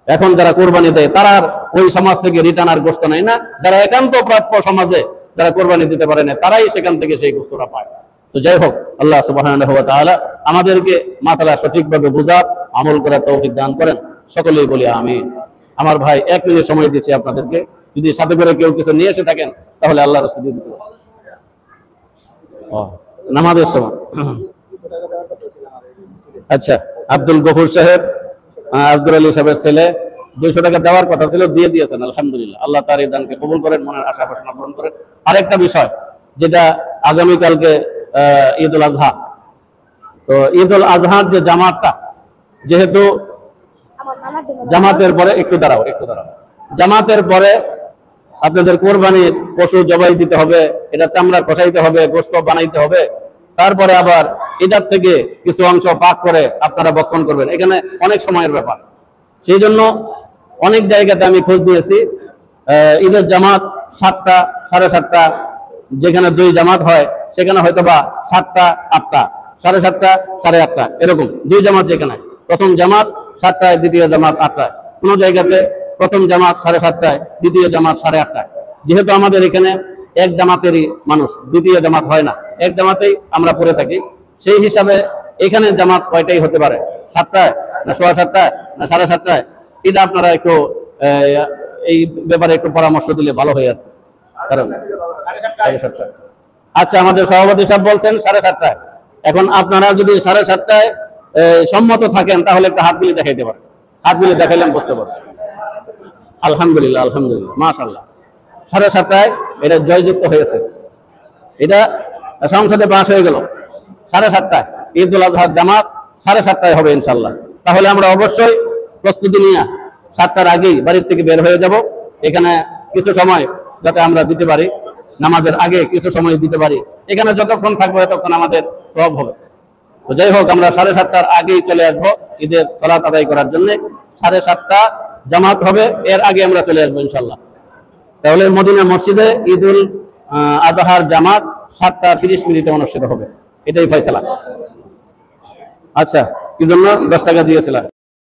Speaker 1: এখন যারা কোরবানি দেয় তারা ওই সমাজ থেকে রিটার্ন আর গোশত নেয় না, যারা একান্ত প্রাপ্য সমাজে যারা কোরবানি দিতে পারে না তারাই সেখান থেকে সেই গোশতটা পায়। তো যাই হোক, আল্লাহ সুবহানাহু ওয়া তাআলা আমাদেরকে মাসালা সঠিকভাবে বুঝার, আমল করার তৌফিক দান করেন। সকলেই বলি আমিন। আমার ভাই 1 মিনিট সময় দিচ্ছি আপনাদেরকে, যদি সাথে করে কেউ কিছু নিয়ে এসে থাকেন তাহলে আল্লাহ রাসূল দিতে নামাজের সময়। আচ্ছা, আব্দুল গফুর সাহেব, আসগর আলী সাহেবের ছেলে, 200 টাকা দেওয়ার কথা ছিল, দিয়ে দিয়েছেন, আলহামদুলিল্লাহ। আল্লাহ তার এই দানকে কবুল করেন, মনের আশা বাসনা পূরণ করেন। আরেকটা বিষয়, যেটা আগামীকালকে ঈদ উল আজহা, তো ঈদ উল আজহার যে জামাতটা, যেহেতু জামাতের পরে একটু দাঁড়াও, জামাতের পরে আপনাদের কোরবানির পশু জবাই দিতে হবে, এটা চামড়া কষাইতে হবে, গোশত বানাইতে হবে, তারপরে আবার এটার থেকে কিছু অংশ পাক করে আপনারা ভক্ষণ করবেন। এখানে অনেক সময়ের ব্যাপার, সেই জন্য অনেক জায়গাতে আমি খোঁজ দিয়েছি, ঈদের জামাত 7টা, 7:30, যেখানে 2 জামাত হয় সেখানে হয়তো বা 7টা, 8টা, 7:30, 8:30 এরকম 2 জামাত, যেখানে প্রথম জামাত 7টায়, দ্বিতীয় জামাত 8টায়। কোনো জায়গাতে প্রথম জামাত 7:30টায়, দ্বিতীয় জামাত 8:30টায়। যেহেতু আমাদের এখানে এক জামাতেরই মানুষ, দ্বিতীয় জামাত হয় না, এক জামাতেই আমরা পড়ে থাকি, সেই হিসাবে এখানে জামাত কয়টাই হতে পারে, 7টায় না 7:15টায় না 7:30টায়, এটা আপনারা একটু এই ব্যাপারে একটু পরামর্শ দিলে ভালো হয় আর কি। কারণ 7:30। আচ্ছা, আমাদের সভাপতি সাহেব বলছেন 7:30। এখন আপনারা যদি 7:30 সম্মত থাকেন তাহলে একটা হাত মিলিয়ে দেখাইতে পারেন। হাত মিলিয়ে দেখাইলাম বুঝতে পারবেন। আলহামদুলিল্লাহ, আলহামদুলিল্লাহ, মাশাআল্লাহ। 7:30 এটা জয়যুক্ত হয়েছে, এটা সংসদে পাস হয়ে গেল। 7:30 ঈদুল আজহার জামাত 7:30 হবে ইনশাল্লাহ। তাহলে আমরা অবশ্যই প্রস্তুতি নিয়ে 7টার আগেই বাড়ির থেকে বের হয়ে যাব। এখানে কিছু সময় যাতে আমরা দিতে পারি, নামাজের আগে কিছু সময় দিতে পারি। এখানে যতক্ষণ থাকবো ততক্ষণ আমাদের সওয়াব হবে। তো যাই হোক, আমরা 7:30 আগেই চলে আসবো ঈদের সালাত আদায় করার জন্য। 7:30 জামাত হবে, এর আগে আমরা চলে আসবো ইনশাল্লাহ। তাহলে মদিনা মসজিদে ঈদুল আজহার জামাত 7:30 অনুষ্ঠিত হবে, এটাই ফয়সালা। আচ্ছা, কি জন্য 10 টাকা দিয়েছিলাম?